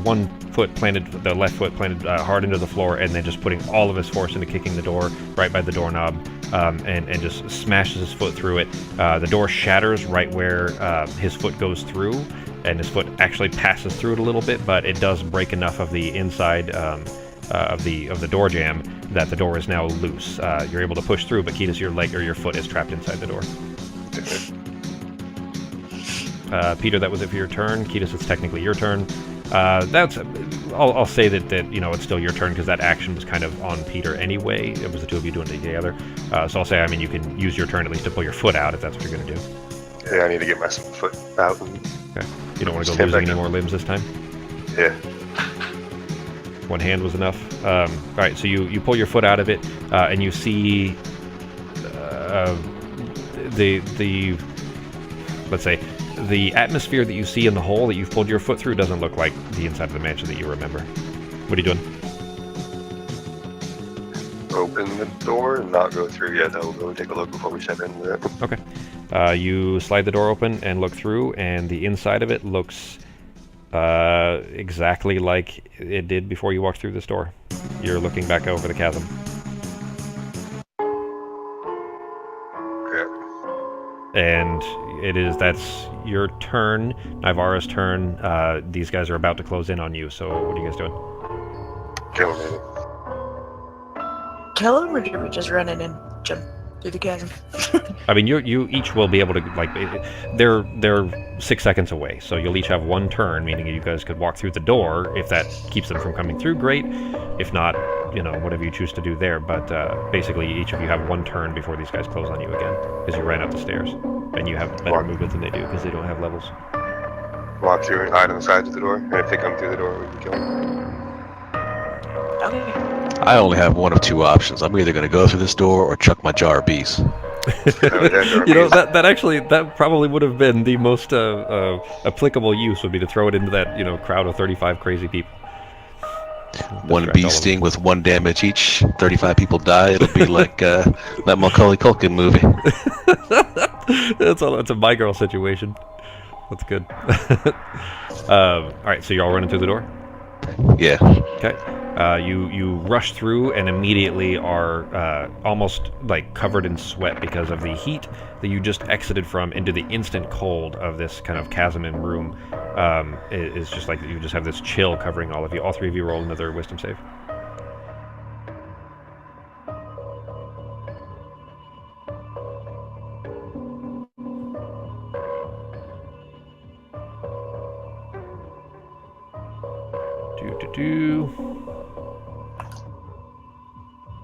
one foot planted, the left foot planted hard into the floor, and then just putting all of his force into kicking the door right by the doorknob, and just smashes his foot through it. The door shatters right where his foot goes through, and his foot actually passes through it a little bit, but it does break enough of the inside of the door jamb that the door is now loose. You're able to push through, but Ketis, your leg or your foot is trapped inside the door. Peter, that was it for your turn. Ketis, it's technically your turn. I'll say that it's still your turn because that action was kind of on Peter anyway. It was the two of you doing it together. So I'll say, you can use your turn at least to pull your foot out if that's what you're going to do. Yeah, I need to get my foot out. And Okay. You don't want to go losing any more limbs this time? yeah. One hand was enough. All right, so you pull your foot out of it, and you see let's say, the atmosphere that you see in the hole that you've pulled your foot through doesn't look like the inside of the mansion that you remember. What are you doing? Open the door and not go through yet. I'll go take a look before we step into it. Okay. You slide the door open and look through, and the inside of it looks exactly like it did before you walked through this door. You're looking back over the chasm. Okay. And that's your turn, Nivara's turn. These guys are about to close in on you, so what are you guys doing? Kill him. Kill him, or do we just run in and jump through the chasm? You each will be able to, they're 6 seconds away, so you'll each have one turn, meaning you guys could walk through the door. If that keeps them from coming through, great. If not, whatever you choose to do there. But basically, each of you have one turn before these guys close on you again, because you ran up the stairs. And you have better movement than they do, because they don't have levels. Walk through and hide on the sides of the door, and if they come through the door, we can kill them. Okay. I only have one of two options. I'm either going to go through this door or chuck my jar of bees. That probably would have been the most applicable use, would be to throw it into that crowd of 35 crazy people. One bee sting with 1 damage each. 35 people die. It'll be like that Macaulay Culkin movie. It's a My Girl situation. That's good. All right, so you're all running through the door. Yeah. Okay. You rush through and immediately are almost like covered in sweat because of the heat that you just exited from into the instant cold of this kind of chasm in room. It's just like you just have this chill covering all of you. All three of you roll another wisdom save.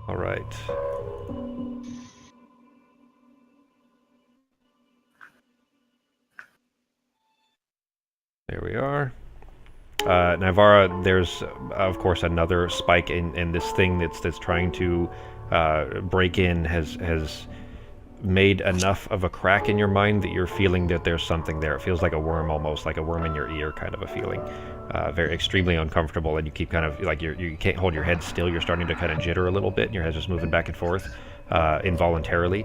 All right. There we are. Nivara, there's of course another spike in this thing that's trying to break in has made enough of a crack in your mind that you're feeling that there's something there. It feels like a worm, almost like a worm in your ear kind of a feeling. Very extremely uncomfortable, and you keep kind of like you can't hold your head still. You're starting to kind of jitter a little bit, and your head's just moving back and forth involuntarily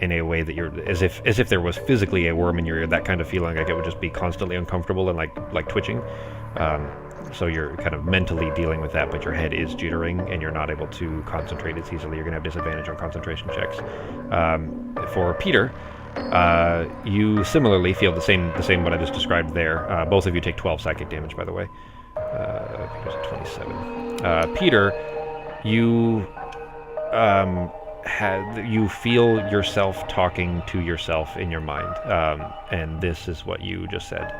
in a way that you're as if there was physically a worm in your ear. That kind of feeling, like it would just be constantly uncomfortable and like twitching. So you're kind of mentally dealing with that, but your head is jittering and you're not able to concentrate as easily. You're going to have disadvantage on concentration checks. For Peter, you similarly feel the same what I just described there. Both of you take 12 psychic damage, by the way. Peter's at 27. Peter, you you feel yourself talking to yourself in your mind, and this is what you just said.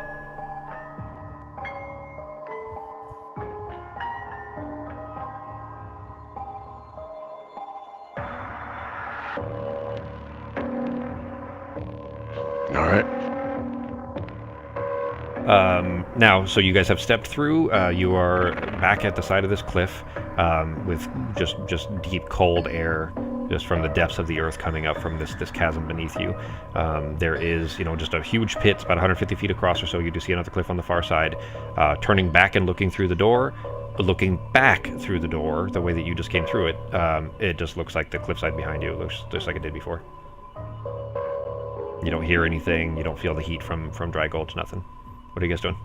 All right. Now, so you guys have stepped through. You are back at the side of this cliff with just deep, cold air just from the depths of the earth coming up from this chasm beneath you. There is, just a huge pit, about 150 feet across or so. You do see another cliff on the far side. Turning back and looking through the door, looking back through the door, the way that you just came through it, it just looks like the cliffside behind you. It looks just like it did before. You don't hear anything. You don't feel the heat from Dry Gulch, nothing. What are you guys doing?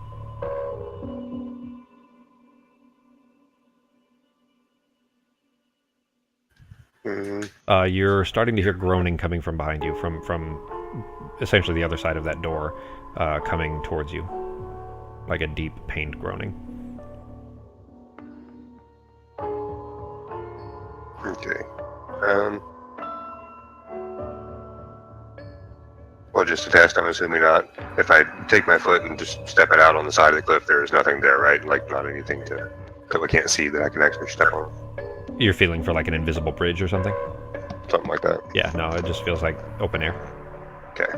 You're starting to hear groaning coming from behind you, from essentially the other side of that door, coming towards you, like a deep, pained groaning. Okay. Well, just a test, I'm assuming not. If I take my foot and just step it out on the side of the cliff, there is nothing there, right? Like, not anything that we can't see that I can actually step on. You're feeling for like an invisible bridge or something? Something like that. Yeah, no, it just feels like open air. Okay.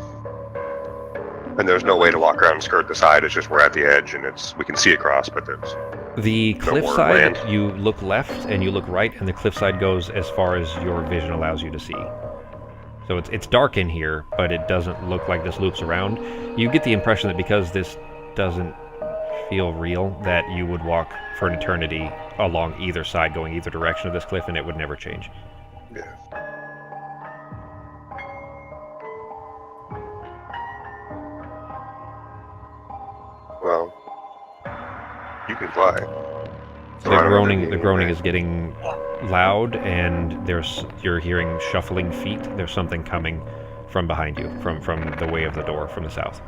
And there's no way to walk around and skirt the side, it's just we're at the edge and we can see across, but there's the no cliffside, land. you look left and you look right, and the cliffside goes as far as your vision allows you to see. So it's dark in here, but it doesn't look like this loops around. You get the impression that because this doesn't feel real, that you would walk for an eternity along either side, going either direction of this cliff, and it would never change. Yeah. Well, you can fly. So The I don't know groaning if is getting loud, and you're hearing shuffling feet. There's something coming from behind you, from the way of the door, from the south.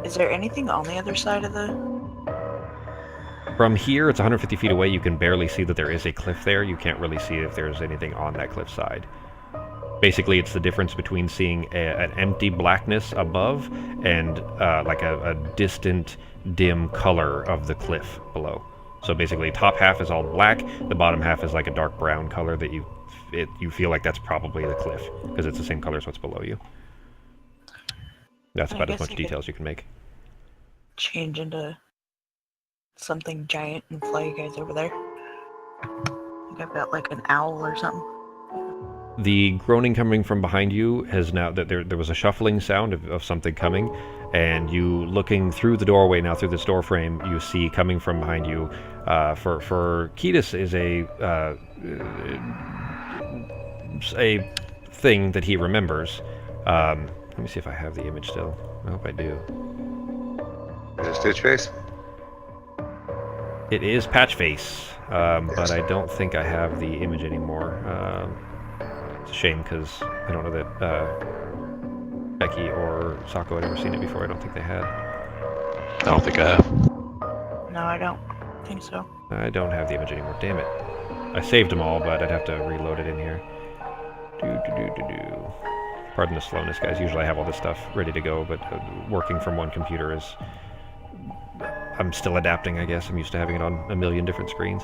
Is there anything on the other side of the... From here, it's 150 feet away. You can barely see that there is a cliff there. You can't really see if there's anything on that cliff side. Basically, it's the difference between seeing an empty blackness above and like a distant, dim color of the cliff below. So basically, top half is all black. The bottom half is like a dark brown color that you feel like that's probably the cliff because it's the same color as what's below you. That's about as much detail as you can make. Change into something giant and fly you guys over there. I think I've got like an owl or something. The groaning coming from behind you has now that there was a shuffling sound of something coming, and you looking through the doorway now through this door frame, you see coming from behind you. For Ketis is a thing that he remembers. Let me see if I have the image still. I hope I do. Is it Stitch Face? It is Patchface, but Yes. I don't think I have the image anymore. It's a shame because I don't know that Becky or Sako had ever seen it before. I don't think they had. I don't think I have. No, I don't think so. I don't have the image anymore. Damn it! I saved them all, but I'd have to reload it in here. Pardon the slowness, guys. Usually I have all this stuff ready to go, but working from one computer is... I'm still adapting, I guess. I'm used to having it on a million different screens.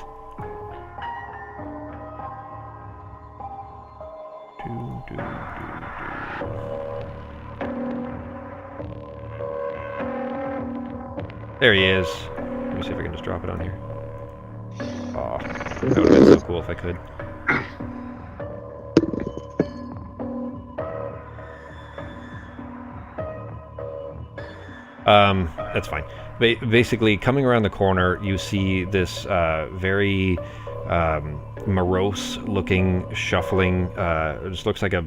There he is. Let me see if I can just drop it on here. Aw, that would have been so cool if I could. That's fine. Basically, coming around the corner, you see this very morose-looking, shuffling. It just looks like a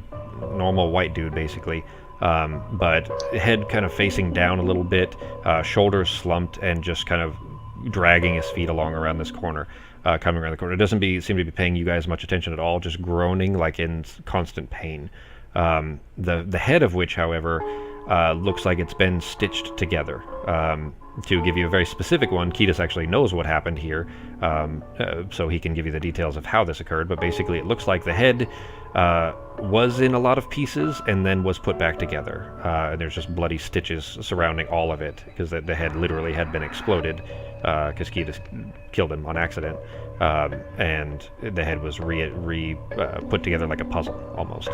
normal white dude, basically. But head kind of facing down a little bit, shoulders slumped, and just kind of dragging his feet along around this corner. Coming around the corner, it doesn't seem to be paying you guys much attention at all. Just groaning like in constant pain. The head of which, however, looks like it's been stitched together. To give you a very specific one, Ketis actually knows what happened here, so he can give you the details of how this occurred, but basically it looks like the head was in a lot of pieces and then was put back together. And there's just bloody stitches surrounding all of it, because the head literally had been exploded, because Ketis killed him on accident, and the head was put together like a puzzle, almost.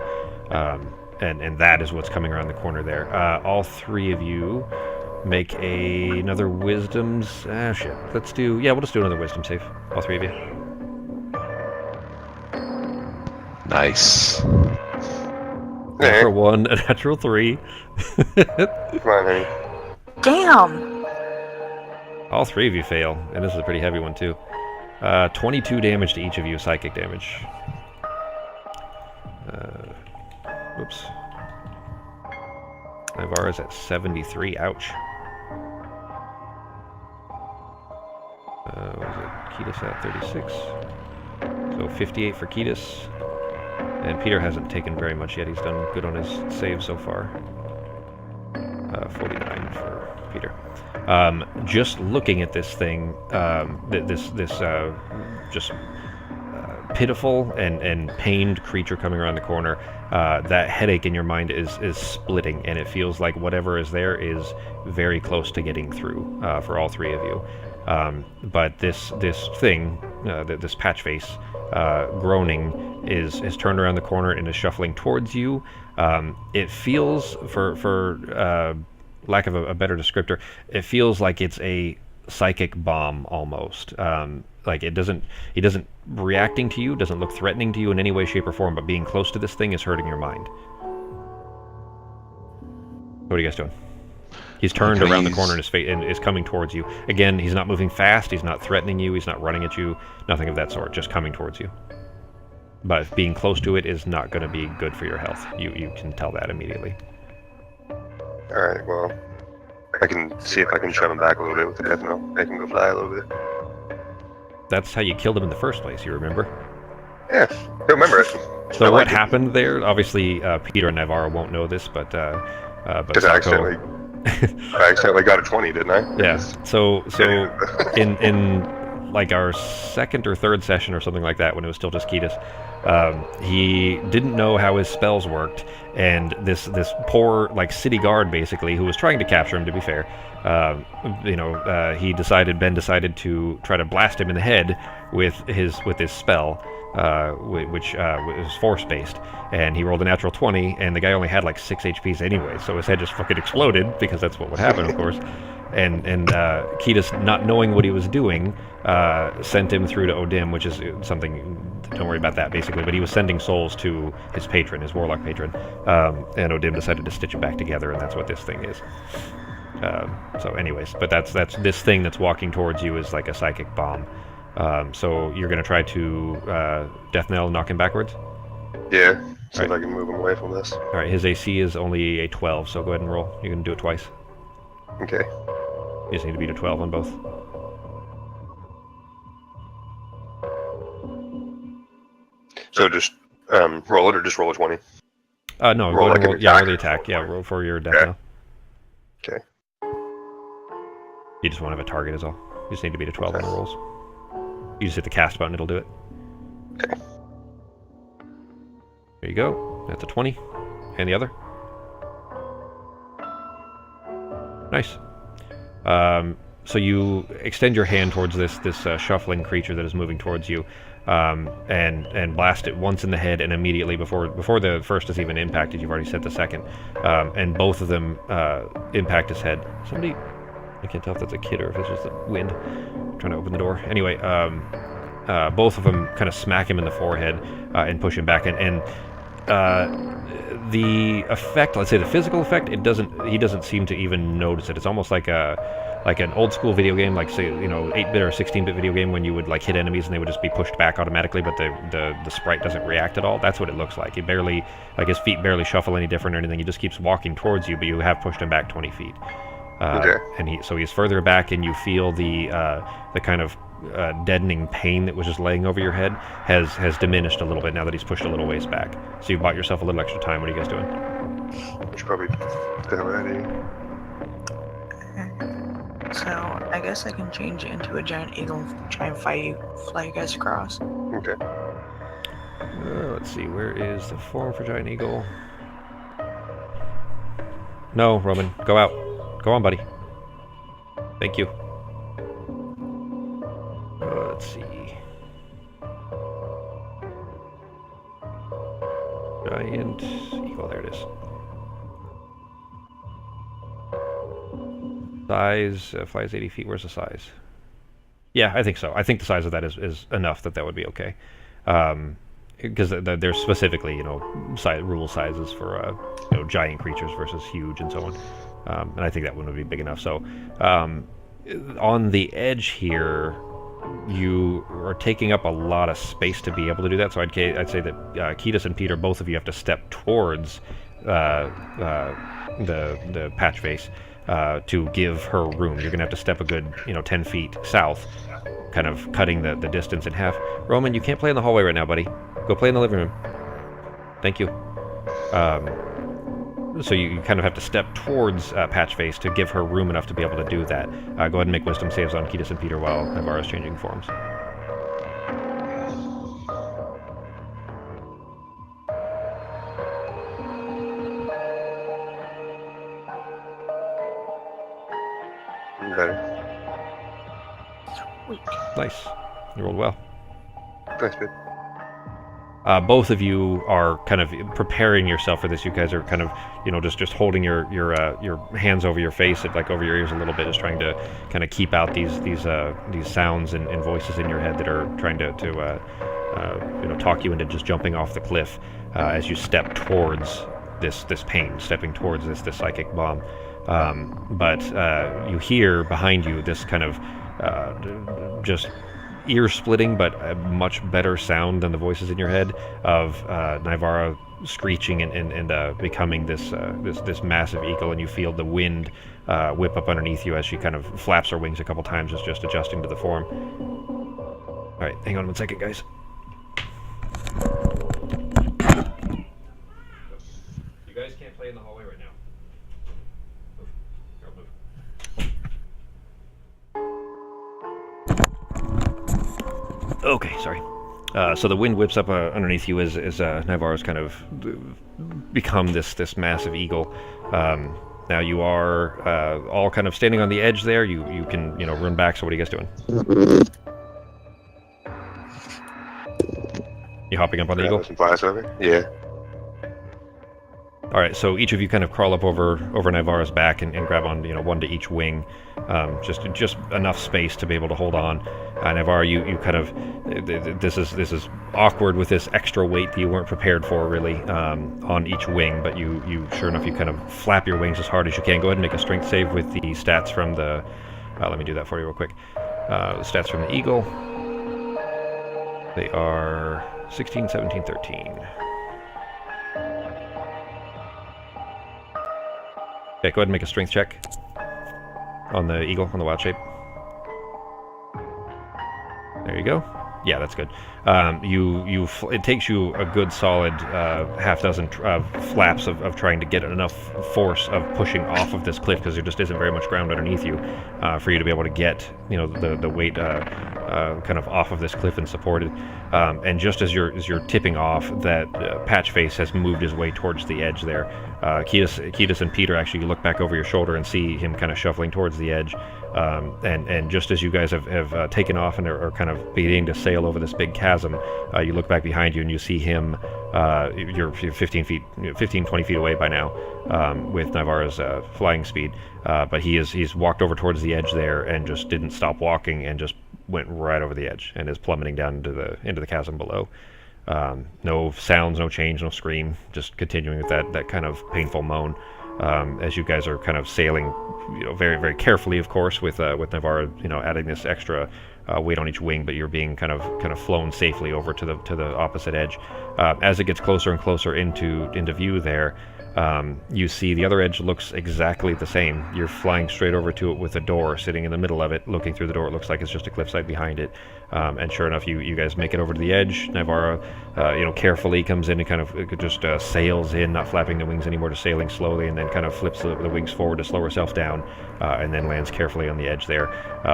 And that is what's coming around the corner there. All three of you make another wisdom's... shit. Let's do... Yeah, we'll just do another wisdom save. All three of you. Nice. For one, a natural 3. Come on, honey. Damn! All three of you fail, and this is a pretty heavy one, too. 22 damage to each of you, psychic damage. Oops. Ivara's at 73. Ouch. What is it? Ketis at 36. So 58 for Ketis. And Peter hasn't taken very much yet. He's done good on his save so far. 49 for Peter. Just looking at this thing, just pitiful and pained creature coming around the corner, that headache in your mind is splitting, and it feels like whatever is there is very close to getting through for all three of you. But this thing, this patch face, groaning, is turned around the corner and is shuffling towards you. It feels, for lack of a better descriptor, it feels like it's a psychic bomb almost. Like it isn't reacting to you, doesn't look threatening to you in any way, shape, or form, but being close to this thing is hurting your mind. What are you guys doing? He's turned around the corner and is coming towards you. Again, he's not moving fast, he's not threatening you, he's not running at you, nothing of that sort, just coming towards you. But being close to it is not going to be good for your health. You can tell that immediately. Alright, well, I can see if I can shove him back a little bit with the death knell. Make him go fly a little bit. That's how you killed him in the first place, you remember? Yeah, don't remember it. So what happened there? Obviously, Peter and Navarro won't know this, but Because I accidentally got a 20, didn't I? Yeah. So in like our second or third session or something like that, when it was still just Ketis, he didn't know how his spells worked, and this poor like city guard basically, who was trying to capture him, to be fair, Ben decided to try to blast him in the head with his spell, which was force-based, and he rolled a natural 20, and the guy only had like 6 HPs anyway, so his head just fucking exploded, because that's what would happen, of course. And Ketis, not knowing what he was doing, sent him through to Odim, which is something, don't worry about that, basically, but he was sending souls to his patron, his warlock patron, and Odim decided to stitch it back together, and that's what this thing is. So anyways, but that's this thing that's walking towards you is like a psychic bomb. So you're going to try to Death Knell, knock him backwards? Yeah. See if I can move him away from this. All right, his AC is only a 12, so go ahead and roll. You can do it twice. Okay. You just need to beat a 12 on both. So just roll it, or just roll a 20. No, Roll go ahead like and an roll, yeah, roll the attack. attack. Yeah, roll for your death Okay. now. Okay. You just won't have a target is all. You just need to beat a 12 on the rolls. You just hit the cast button, it'll do it. Okay. There you go. That's a 20. And the other. Nice. So you extend your hand towards this shuffling creature that is moving towards you, and blast it once in the head, and immediately before the first is even impacted, you've already set the second, and both of them impact his head. Somebody, I can't tell if that's a kid or if it's just the wind. I'm trying to open the door. Anyway, both of them kind of smack him in the forehead and push him back, and the effect, let's say the physical effect, he doesn't seem to even notice it. It's almost like an old school video game, like say 8-bit or 16-bit video game, when you would like hit enemies and they would just be pushed back automatically, but the sprite doesn't react at all. That's what it looks like. He barely, like his feet barely shuffle any different or anything. He just keeps walking towards you, but you have pushed him back 20 feet. Okay. And he's further back, and you feel the kind of deadening pain that was just laying over your head has diminished a little bit now that he's pushed a little ways back. So you bought yourself a little extra time. What are you guys doing? We should probably get ready. So I guess I can change it into a giant eagle and try and fly you guys across. Okay. Let's see, where is the form for Giant Eagle? No, Roman, go out. Go on, buddy. Thank you. Let's see. Giant Eagle, there it is. Size, flies 80 feet. Where's the size? Yeah, I think so. I think the size of that is enough that would be okay. Because there's specifically, rule sizes for, giant creatures versus huge and so on. And I think that one would be big enough. So, on the edge here, you are taking up a lot of space to be able to do that. So I'd say that Ketis and Peter, both of you have to step towards the patch face to give her room. You're going to have to step a good 10 feet south, kind of cutting the distance in half. Roman, you can't play in the hallway right now, buddy. Go play in the living room. Thank you. So you kind of have to step towards Patchface to give her room enough to be able to do that. Go ahead and make wisdom saves on Ketis and Peter while Navarro's changing forms. Better. Sweet. Nice. You rolled well. Thanks, dude. Both of you are kind of preparing yourself for this. You guys are kind of, just holding your hands over your face, like over your ears a little bit, just trying to kind of keep out these sounds and voices in your head that are trying to talk you into just jumping off the cliff as you step towards this pain, stepping towards this psychic bomb. But you hear behind you this kind of just ear-splitting, but a much better sound than the voices in your head of Navarro screeching and becoming this massive eagle, and you feel the wind whip up underneath you as she kind of flaps her wings a couple times, just adjusting to the form. All right, hang on 1 second, guys. You guys can't play in the hallway right now. Okay, sorry. So the wind whips up underneath you as Navarro's kind of become this massive eagle. Now you are all kind of standing on the edge there. You can run back. So what are you guys doing? You hopping up on the eagle? Some flies over? Yeah. All right, so each of you kind of crawl up over Navarro's back and grab on, one to each wing, just enough space to be able to hold on. Navarro, you kind of, this is awkward with this extra weight that you weren't prepared for really on each wing, but you sure enough you kind of flap your wings as hard as you can. Go ahead and make a strength save with the stats from the. Let me do that for you real quick. The stats from the eagle. They are 16, 17, 13. Okay, go ahead and make a strength check on the eagle, on the wild shape. There you go. Yeah, that's good. It takes you a good solid half dozen flaps of trying to get enough force of pushing off of this cliff, because there just isn't very much ground underneath you for you to be able to get the weight kind of off of this cliff and supported. And just as you're tipping off, that Patchface has moved his way towards the edge there. Ketis and Peter actually look back over your shoulder and see him kind of shuffling towards the edge. And just as you guys have taken off and are kind of beginning to sail over this big chasm, you look back behind you and you see him. You're 15, 20 feet away by now with Navarra's flying speed, but he's walked over towards the edge there and just didn't stop walking and just went right over the edge and is plummeting down into the chasm below. No sounds, no change, no scream, just continuing with that kind of painful moan. As you guys are kind of sailing, very, very carefully, of course, with Navarra, adding this extra weight on each wing, but you're being kind of flown safely over to the opposite edge. As it gets closer and closer into view there, you see the other edge looks exactly the same. You're flying straight over to it with a door sitting in the middle of it. Looking through the door, it looks like it's just a cliffside behind it. And sure enough, you guys make it over to the edge. Navarra, carefully comes in and kind of just sails in, not flapping the wings anymore, just sailing slowly, and then kind of flips the wings forward to slow herself down, and then lands carefully on the edge there.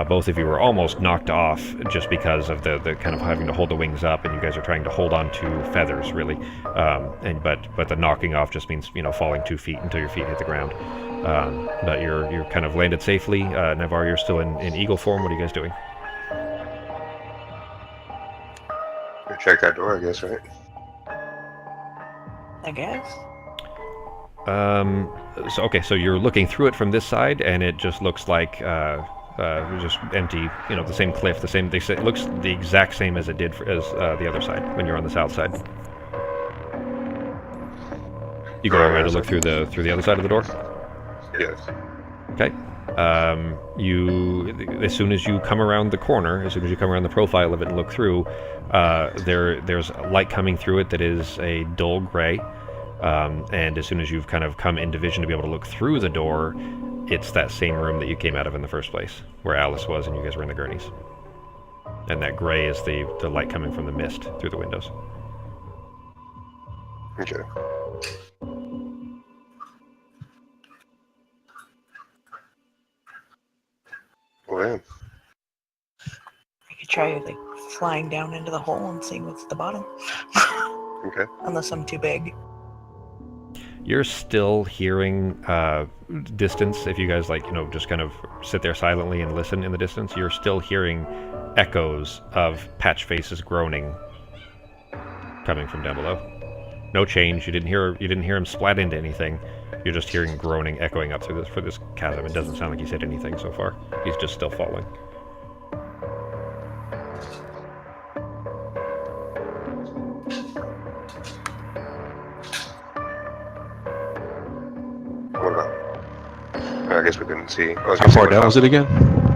Both of you were almost knocked off just because of the kind of having to hold the wings up, and you guys are trying to hold on to feathers, really. But the knocking off just means falling 2 feet until your feet hit the ground. But you're kind of landed safely. Navarra, you're still in eagle form. What are you guys doing? Check that door, I guess, right? I guess. So you're looking through it from this side, and it just looks like just empty. The same cliff, the same. It looks the exact same as it did as the other side when you're on the south side. You go around to look through the other side of the door. Yes. Okay. As soon as you come around the corner, as soon as you come around the profile of it and look through, there's light coming through it that is a dull gray. And as soon as you've kind of come into vision to be able to look through the door, it's that same room that you came out of in the first place, where Alice was and you guys were in the gurneys. And that gray is the light coming from the mist through the windows. Okay. Well, I could try like flying down into the hole and seeing what's at the bottom. okay. Unless I'm too big. You're still hearing distance. If you guys just kind of sit there silently and listen in the distance, you're still hearing echoes of Patchface's groaning coming from down below. No change. You didn't hear him splat into anything. You're just hearing groaning echoing up through this chasm. It doesn't sound like he's hit anything so far. He's just still falling. What about? I guess we couldn't see. How far down was it again?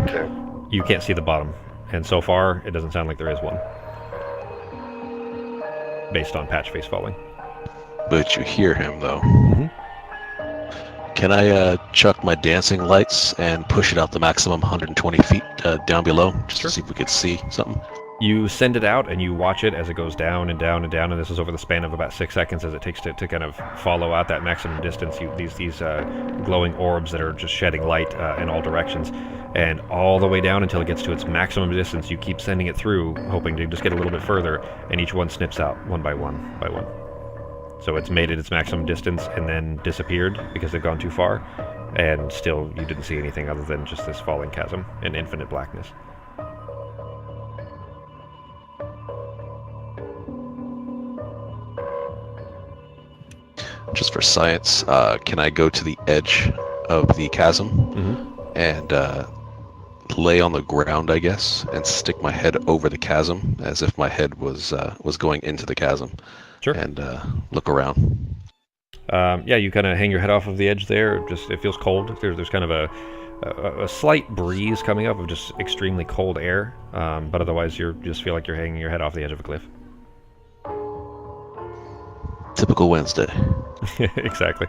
Okay. You can't see the bottom, and so far it doesn't sound like there is one, based on Patchface falling. But you hear him though. Mm-hmm. Can I chuck my dancing lights and push it out the maximum 120 feet down below, just to see if we could see something? You send it out and you watch it as it goes down and down and down, and this is over the span of about 6 seconds as it takes to kind of follow out that maximum distance. These glowing orbs that are just shedding light in all directions, and all the way down until it gets to its maximum distance. You keep sending it through, hoping to just get a little bit further, and each one snips out one by one by one. So it's made it its maximum distance and then disappeared because they've gone too far, and still you didn't see anything other than just this falling chasm and infinite blackness. Just for science, can I go to the edge of the chasm and lay on the ground, I guess, and stick my head over the chasm as if my head was going into the chasm? Sure. And look around. Yeah, you kind of hang your head off of the edge there. It feels cold. There's kind of a slight breeze coming up of just extremely cold air, but otherwise you just feel like you're hanging your head off the edge of a cliff. Typical Wednesday. Exactly.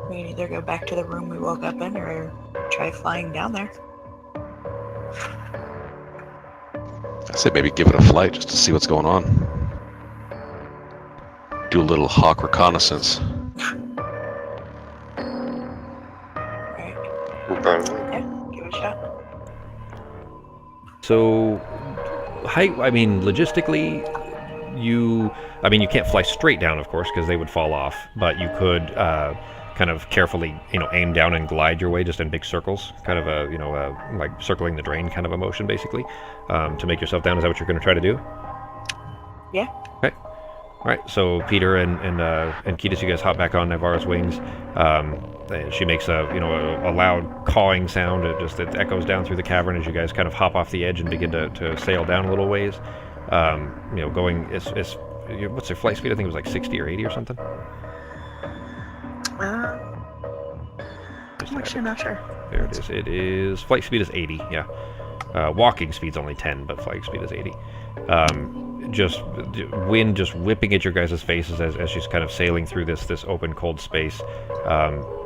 We can either go back to the room we woke up in or try flying down there. I said maybe give it a flight just to see what's going on. Do a little hawk reconnaissance. Right. Probably. Yeah, give it a shot. So, I mean, logistically, you can't fly straight down, of course, because they would fall off. But you could kind of carefully, aim down and glide your way just in big circles, kind of like circling the drain kind of a motion, basically, to make yourself down. Is that what you're going to try to do? Yeah. Okay. All right. So Peter and Ketis, you guys hop back on Navarra's wings. She makes a loud cawing sound. It echoes down through the cavern as you guys kind of hop off the edge and begin to sail down a little ways. Going what's their flight speed? I think it was like 60 or 80 or something. I'm actually not sure. There it is. It is flight speed is 80. Yeah. Walking speed's only 10, but flight speed is 80. Just wind just whipping at your guys' faces as she's kind of sailing through this open cold space,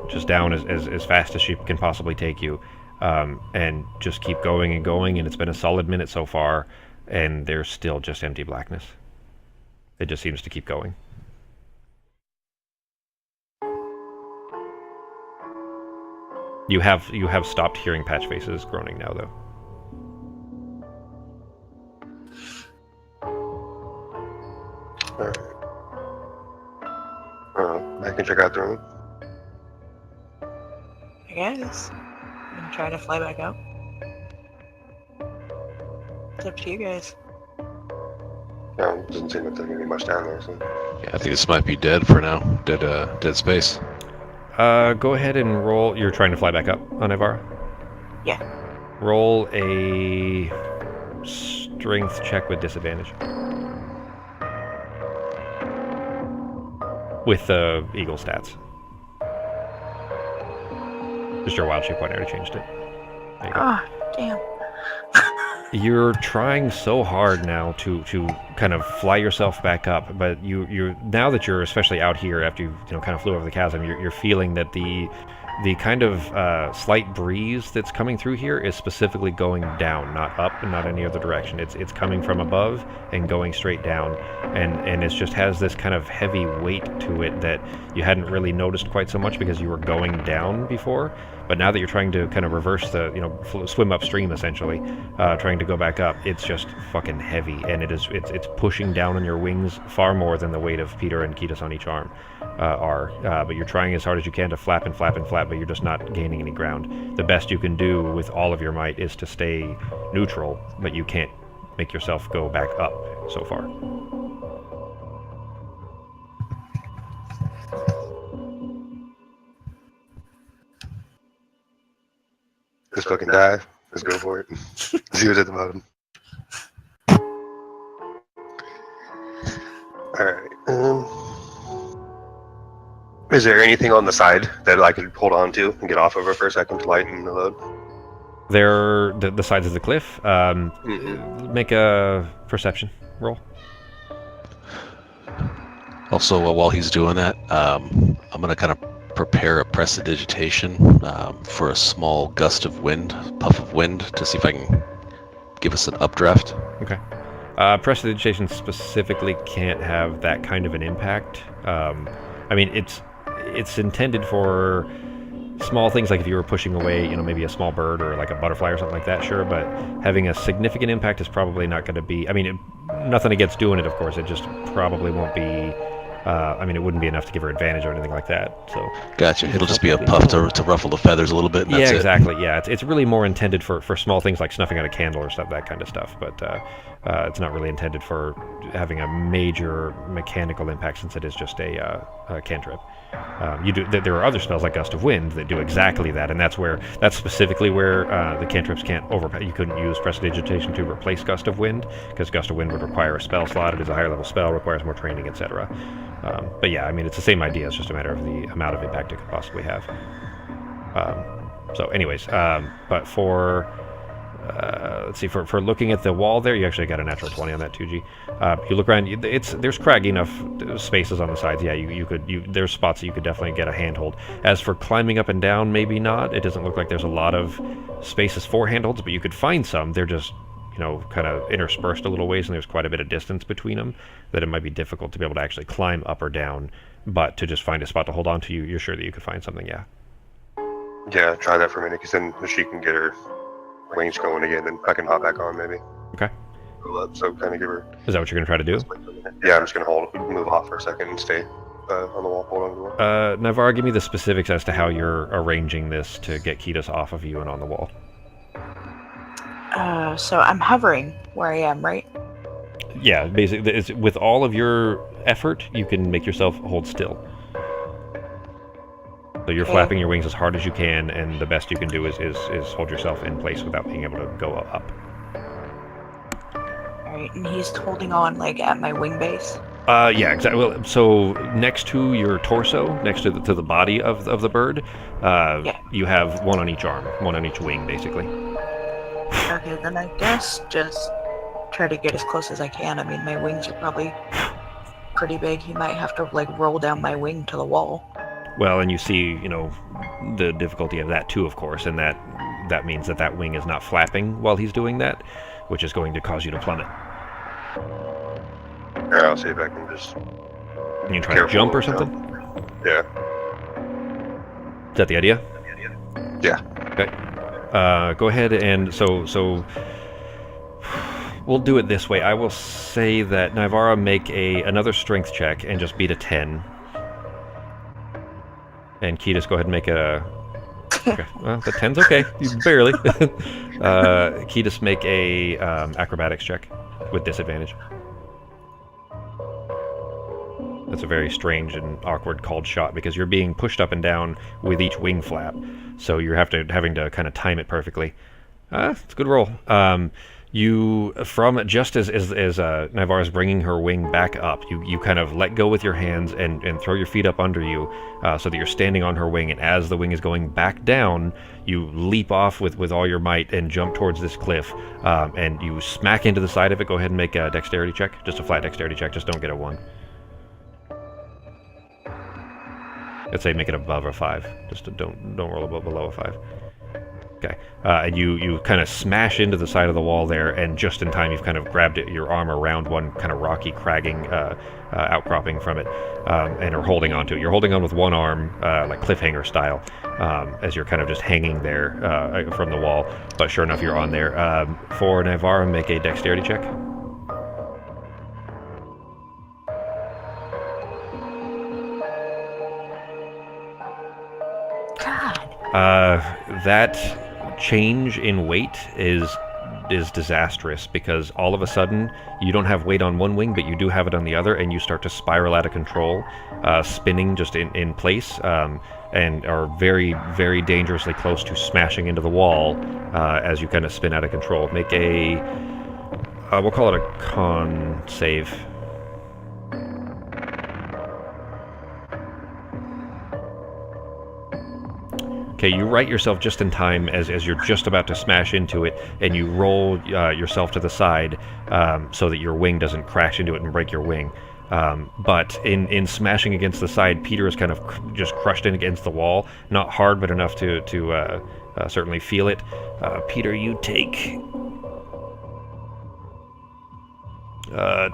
just down as fast as she can possibly take you, and just keep going and going. And it's been a solid minute so far, and there's still just empty blackness. It just seems to keep going. You have stopped hearing Patchface's groaning now, though. Alright. I can check out the room. I guess. I'm trying to fly back up. It's up to you guys. No, doesn't seem like there's gonna be much down there, so. Yeah, I think this might be dead for now. Dead space. Go ahead and roll. You're trying to fly back up on Navarra? Yeah. Roll a strength check with disadvantage. With the eagle stats. Just your wild shape point, I already changed it. There you go. Oh, damn. You're trying so hard now to kind of fly yourself back up, but you now that you're especially out here after you kind of flew over the chasm, you're feeling that the kind of slight breeze that's coming through here is specifically going down, not up and not any other direction. It's coming from above and going straight down, and it just has this kind of heavy weight to it that you hadn't really noticed quite so much because you were going down before. But now that you're trying to kind of reverse the, swim upstream essentially, trying to go back up, it's just fucking heavy, and it's pushing down on your wings far more than the weight of Peter and Ketis on each arm are. But you're trying as hard as you can to flap and flap and flap, but you're just not gaining any ground. The best you can do with all of your might is to stay neutral, but you can't make yourself go back up so far. Just fucking dive. Let's go for it. See what's at the bottom. Alright. Is there anything on the side that I could hold on to and get off of her for a second to lighten the load? They're the sides of the cliff. Make a perception roll. Also, while he's doing that, I'm going to kind of prepare a prestidigitation for a small gust of wind, puff of wind, to see if I can give us an updraft. Okay. Prestidigitation specifically can't have that kind of an impact. I mean, it's intended for small things, like if you were pushing away, maybe a small bird or like a butterfly or something like that, sure, but having a significant impact is probably not going to be, nothing against doing it, of course, it just probably won't be, it wouldn't be enough to give her advantage or anything like that, so. Gotcha, it'll just be a puff to ruffle the feathers a little bit, and that's yeah, exactly, it. Yeah, it's really more intended for small things like snuffing out a candle or stuff, that kind of stuff, but it's not really intended for having a major mechanical impact, since it is just a cantrip. There are other spells like Gust of Wind that do exactly that, and that's specifically where the cantrips can't overpower. You couldn't use Prestidigitation to replace Gust of Wind, because Gust of Wind would require a spell slot. It is a higher level spell, requires more training, etc. But yeah, it's the same idea. It's just a matter of the amount of impact it could possibly have. So anyways, but for let's see, for looking at the wall there, you actually got a natural 20 on that 2G. You look around, there's craggy enough spaces on the sides. Yeah, there's spots that you could definitely get a handhold. As for climbing up and down, maybe not. It doesn't look like there's a lot of spaces for handholds, but you could find some. They're just, kind of interspersed a little ways, and there's quite a bit of distance between them, that it might be difficult to be able to actually climb up or down. But to just find a spot to hold on to, you're sure that you could find something, yeah. Yeah, try that for a minute, because then she can get her wings going again, and I can hop back on, maybe. Okay. Go up, so kind of give her... Is that what you're going to try to do? Yeah, I'm just going to move off for a second and stay on the wall, hold on to the wall. Navarre, give me the specifics as to how you're arranging this to get Kiedis off of you and on the wall. So I'm hovering where I am, right? Yeah, basically, with all of your effort, you can make yourself hold still. So you're flapping your wings as hard as you can, and the best you can do is hold yourself in place without being able to go up. Alright, and he's holding on, like, at my wing base? Yeah, exactly. Well, so next to your torso, next to the body of the bird, you have one on each arm, one on each wing, basically. Okay, then I guess just try to get as close as I can. I mean, my wings are probably pretty big. He might have to, like, roll down my wing to the wall. Well, and you see, the difficulty of that too, of course, and that means that wing is not flapping while he's doing that, which is going to cause you to plummet. Here, I'll see if I can just... Can you try to jump or something? Yeah. Is that the idea? Yeah. Okay. Go ahead and so we'll do it this way. I will say that Navarra make another strength check and just beat a 10. And Kiedis, go ahead and make a... Okay. Well, the 10's okay. Barely. Kiedis, make a acrobatics check with disadvantage. That's a very strange and awkward called shot because you're being pushed up and down with each wing flap. So you're having to kind of time it perfectly. It's a good roll. Just as Navarre's bringing her wing back up, you kind of let go with your hands and throw your feet up under you so that you're standing on her wing, and as the wing is going back down, you leap off with all your might and jump towards this cliff, and you smack into the side of it. Go ahead and make a dexterity check, just a flat dexterity check, just don't get a 1. Let's say make it above a 5, just don't roll below a 5. Okay, and you kind of smash into the side of the wall there, and just in time you've kind of grabbed your arm around one kind of rocky, cragging outcropping from it, and are holding onto it. You're holding on with one arm, like cliffhanger style, as you're kind of just hanging there from the wall, but sure enough you're on there. For Navarra, make a dexterity check. That change in weight is disastrous because all of a sudden you don't have weight on one wing, but you do have it on the other, and you start to spiral out of control, spinning just in place, and are very, very dangerously close to smashing into the wall as you kind of spin out of control. Make a, we'll call it a con save. Okay, you right yourself just in time as you're just about to smash into it, and you roll yourself to the side so that your wing doesn't crash into it and break your wing. But in smashing against the side, Peter is kind of just crushed in against the wall. Not hard, but enough to certainly feel it. Peter, you take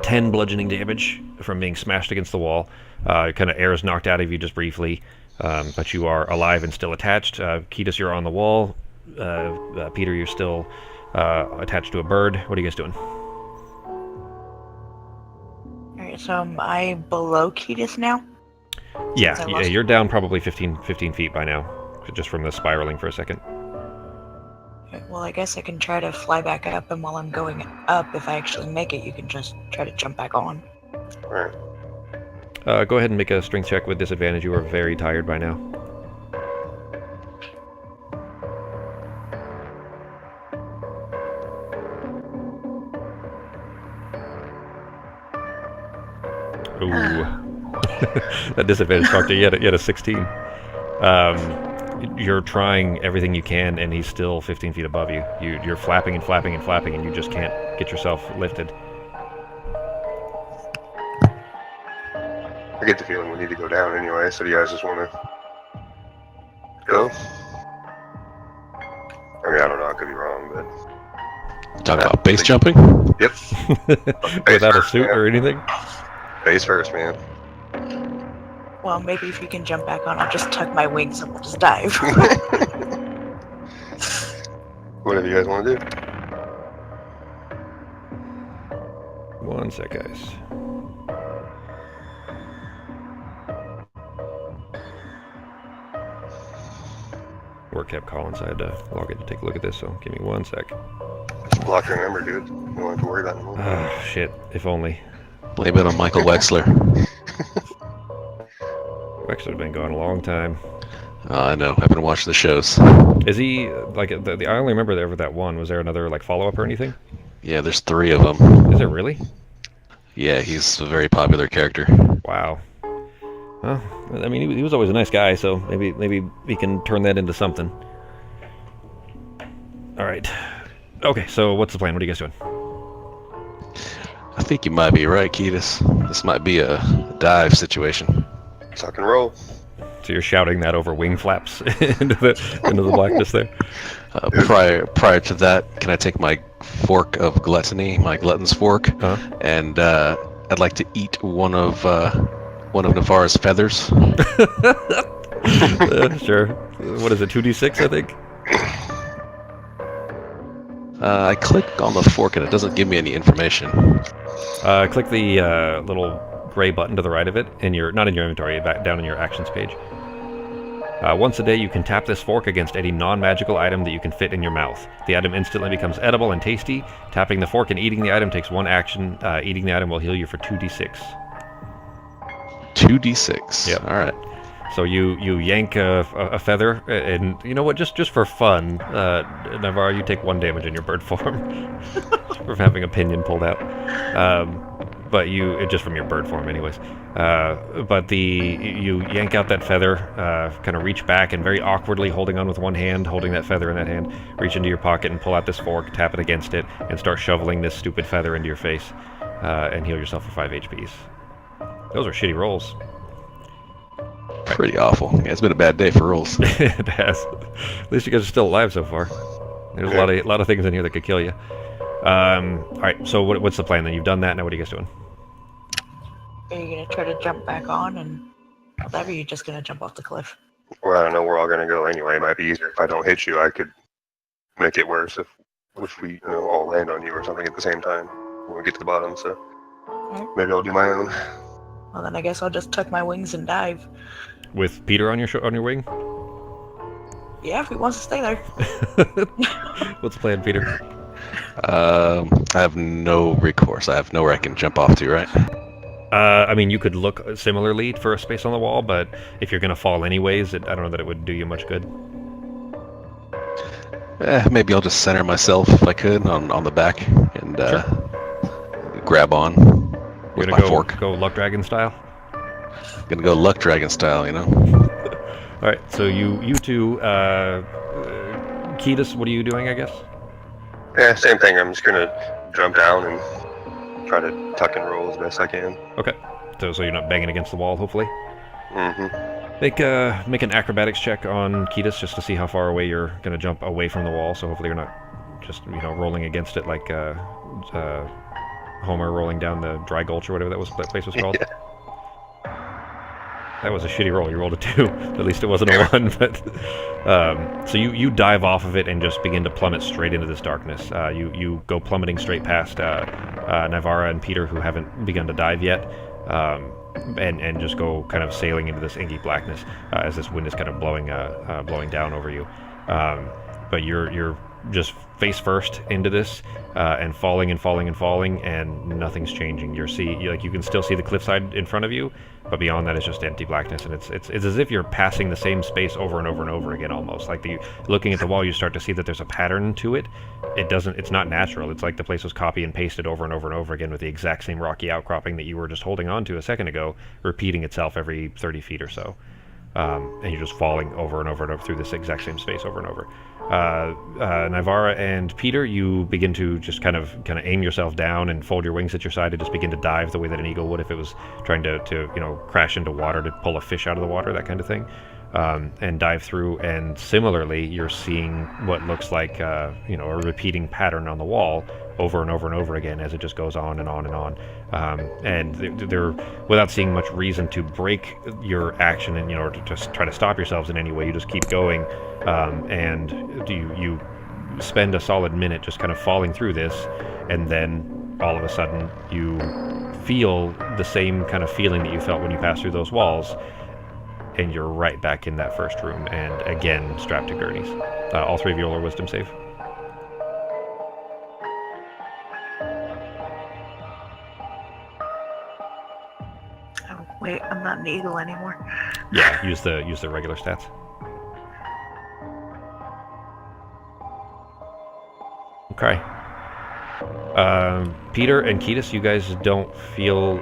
10 bludgeoning damage from being smashed against the wall. Kind of air is knocked out of you just briefly. But you are alive and still attached. Kiedis, you're on the wall. Peter, you're still attached to a bird. What are you guys doing? Alright, so am I below Kiedis now? Yeah, you're down probably 15 feet by now, just from the spiraling for a second. Okay, well, I guess I can try to fly back up, and while I'm going up, if I actually make it, you can just try to jump back on. Alright. Go ahead and make a strength check with disadvantage. You are very tired by now. Ooh. That disadvantage factor, you had a 16. you're trying everything you can, and he's still 15 feet above you. You're flapping and flapping and flapping, and you just can't get yourself lifted. I get the feeling we need to go down anyway, so do you guys just want to go? I mean, I don't know, I could be wrong, but... Talking about base jumping? Yep. Without a suit or anything? Face first, man. Well, maybe if you can jump back on, I'll just tuck my wings and we'll just dive. Whatever you guys want to do. One sec, guys. Work kept calling, so I had to log in to take a look at this, so give me 1 sec. Just block your number, dude. You don't have to worry about it anymore. Ah, shit. If only. Blame it on Michael Wexler. Wexler's been gone a long time. I know. I've been watching the shows. Is he, like, I only remember there was that one. Was there another, like, follow-up or anything? Yeah, there's 3 of them. Is it really? Yeah, he's a very popular character. Wow. Well, I mean, he was always a nice guy, so maybe we can turn that into something. All right. Okay, so what's the plan? What are you guys doing? I think you might be right, Ketis. This might be a dive situation. Tuck and roll. So you're shouting that over wing flaps into the blackness there? Prior to that, can I take my fork of gluttony, my glutton's fork, and I'd like to eat one of Navarre's feathers. Sure. What is it, 2d6, I think? I click on the fork and it doesn't give me any information. Click the little gray button to the right of it, not in your inventory, back down in your actions page. Once a day, you can tap this fork against any non-magical item that you can fit in your mouth. The item instantly becomes edible and tasty. Tapping the fork and eating the item takes 1 action. Eating the item will heal you for 2d6. 2d6. Yep. All right. So you yank a feather, and you know what? Just for fun, Navarre, you take 1 damage in your bird form from having a pinion pulled out. But just from your bird form, anyways. But you yank out that feather, kind of reach back, and very awkwardly holding on with one hand, holding that feather in that hand, reach into your pocket and pull out this fork, tap it against it, and start shoveling this stupid feather into your face, and heal yourself for 5 HPs. Those are shitty rolls. Pretty awful. Yeah, it's been a bad day for rolls. It has. At least you guys are still alive so far. There's a lot of things in here that could kill you. All right. So what's the plan then? You've done that. Now what are you guys doing? Are you gonna try to jump back on and whatever? You're just gonna jump off the cliff? Well, I don't know. We're all gonna go anyway. It might be easier if I don't hit you. I could make it worse if we all land on you or something at the same time when we get to the bottom. So maybe I'll do my own. Well, then I guess I'll just tuck my wings and dive. With Peter on your wing? Yeah, if he wants to stay there. What's the plan, Peter? I have no recourse. I have nowhere I can jump off to, right? I mean, you could look similarly for a space on the wall, but if you're going to fall anyways, I don't know that it would do you much good. Maybe I'll just center myself, if I could, on the back, and grab on with my fork. Go Luck Dragon style? Gonna go Luck Dragon style, you know? Alright, so you two, Ketis, what are you doing, I guess? Yeah, same thing. I'm just gonna jump down and try to tuck and roll as best I can. Okay. So you're not banging against the wall, hopefully? Mm-hmm. Make an acrobatics check on Ketis just to see how far away you're gonna jump away from the wall, so hopefully you're not just, rolling against it like Homer rolling down the dry gulch or whatever that place was called. Yeah. That was a shitty roll. You rolled a 2. At least it wasn't a 1. But so you dive off of it and just begin to plummet straight into this darkness. You go plummeting straight past Navarra and Peter, who haven't begun to dive yet, and just go kind of sailing into this inky blackness as this wind is kind of blowing down over you. But you're just face first into this, and falling and falling and falling, and nothing's changing. You can still see the cliffside in front of you, but beyond that it's just empty blackness, and it's as if you're passing the same space over and over and over again almost. Like looking at the wall, you start to see that there's a pattern to it. It's not natural. It's like the place was copy and pasted over and over and over again with the exact same rocky outcropping that you were just holding on to a second ago, repeating itself every 30 feet or so. and you're just falling over and over and over through this exact same space over and over. Nivara and Peter, you begin to just kind of aim yourself down and fold your wings at your side and just begin to dive the way that an eagle would if it was trying to crash into water to pull a fish out of the water, that kind of thing. And dive through, and similarly, you're seeing what looks like a repeating pattern on the wall over and over and over again as it just goes on and on and on. And they're without seeing much reason to break your action and to just try to stop yourselves in any way, you just keep going, and you spend a solid minute just kind of falling through this, and then all of a sudden you feel the same kind of feeling that you felt when you passed through those walls. And you're right back in that first room, and again strapped to gurneys. All three of you roll a wisdom save. Oh, wait, I'm not an eagle anymore. Yeah, use the regular stats. Okay. Peter and Ketis, you guys don't feel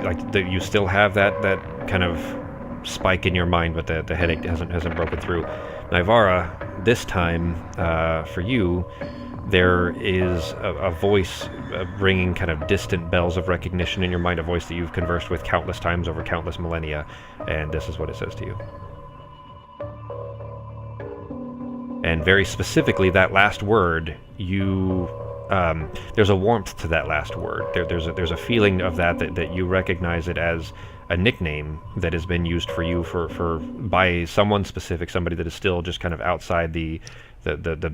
like that you still have that kind of spike in your mind, but the headache hasn't broken through. Nivara, this time for you, there is a voice ringing kind of distant bells of recognition in your mind, a voice that you've conversed with countless times over countless millennia, and this is what it says to you. And very specifically, that last word, there's a warmth to that last word. There's a feeling of that you recognize it as a nickname that has been used for you by someone specific, somebody that is still just kind of outside the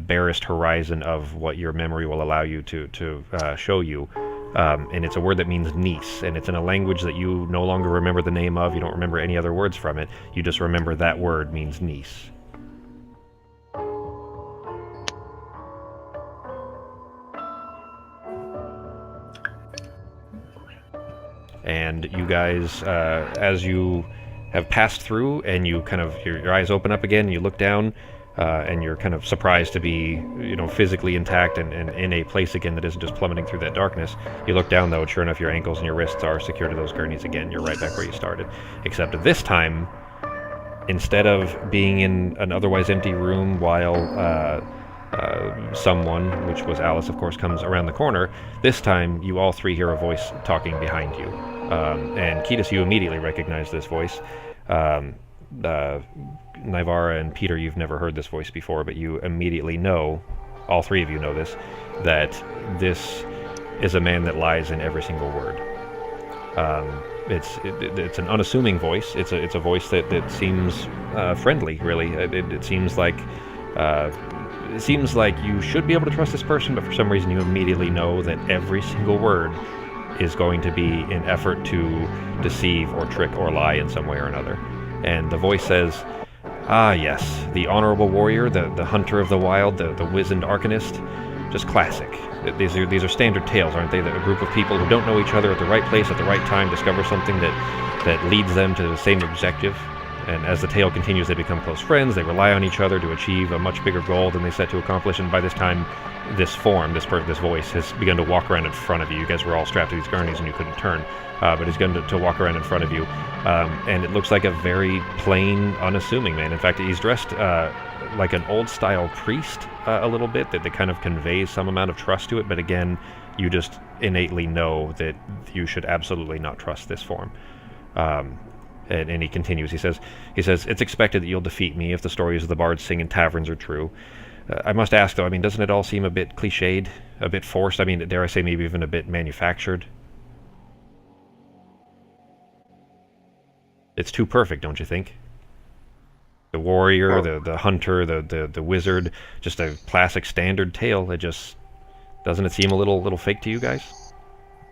barest horizon of what your memory will allow you to show you. And it's a word that means niece, and it's in a language that you no longer remember the name of. You don't remember any other words from it. You just remember that word means niece. And you guys, as you have passed through and you kind of, your eyes open up again, and you look down, and you're kind of surprised to be, physically intact and in a place again that isn't just plummeting through that darkness. You look down, though, and sure enough, your ankles and your wrists are secured to those gurneys again. You're right back where you started. Except this time, instead of being in an otherwise empty room while someone, which was Alice, of course, comes around the corner, this time you all three hear a voice talking behind you. And Ketis, you immediately recognize this voice. Nivara and Peter, you've never heard this voice before, but you immediately know, all three of you know this, that this is a man that lies in every single word. It's an unassuming voice. It's a voice that seems friendly, really. It seems like you should be able to trust this person, but for some reason you immediately know that every single word is going to be an effort to deceive or trick or lie in some way or another. And the voice says, "Ah, yes, the honorable warrior, the hunter of the wild, the wizened arcanist, just classic. These are standard tales, aren't they? That a group of people who don't know each other at the right place at the right time discover something that leads them to the same objective. And as the tale continues, they become close friends, they rely on each other to achieve a much bigger goal than they set to accomplish, and by this time, this voice has begun to walk around in front of you. You guys were all strapped to these gurneys and you couldn't turn, but he's going to walk around in front of you, and it looks like a very plain, unassuming man. In fact, he's dressed like an old-style priest a little bit, that kind of conveys some amount of trust to it, but again, you just innately know that you should absolutely not trust this form. And he continues. He says, "It's expected that you'll defeat me if the stories of the bards sing in taverns are true. I must ask, though, doesn't it all seem a bit cliched, a bit forced? Dare I say maybe even a bit manufactured? It's too perfect, don't you think? The warrior, the hunter, the wizard, just a classic standard tale. Doesn't it seem a little fake to you guys?"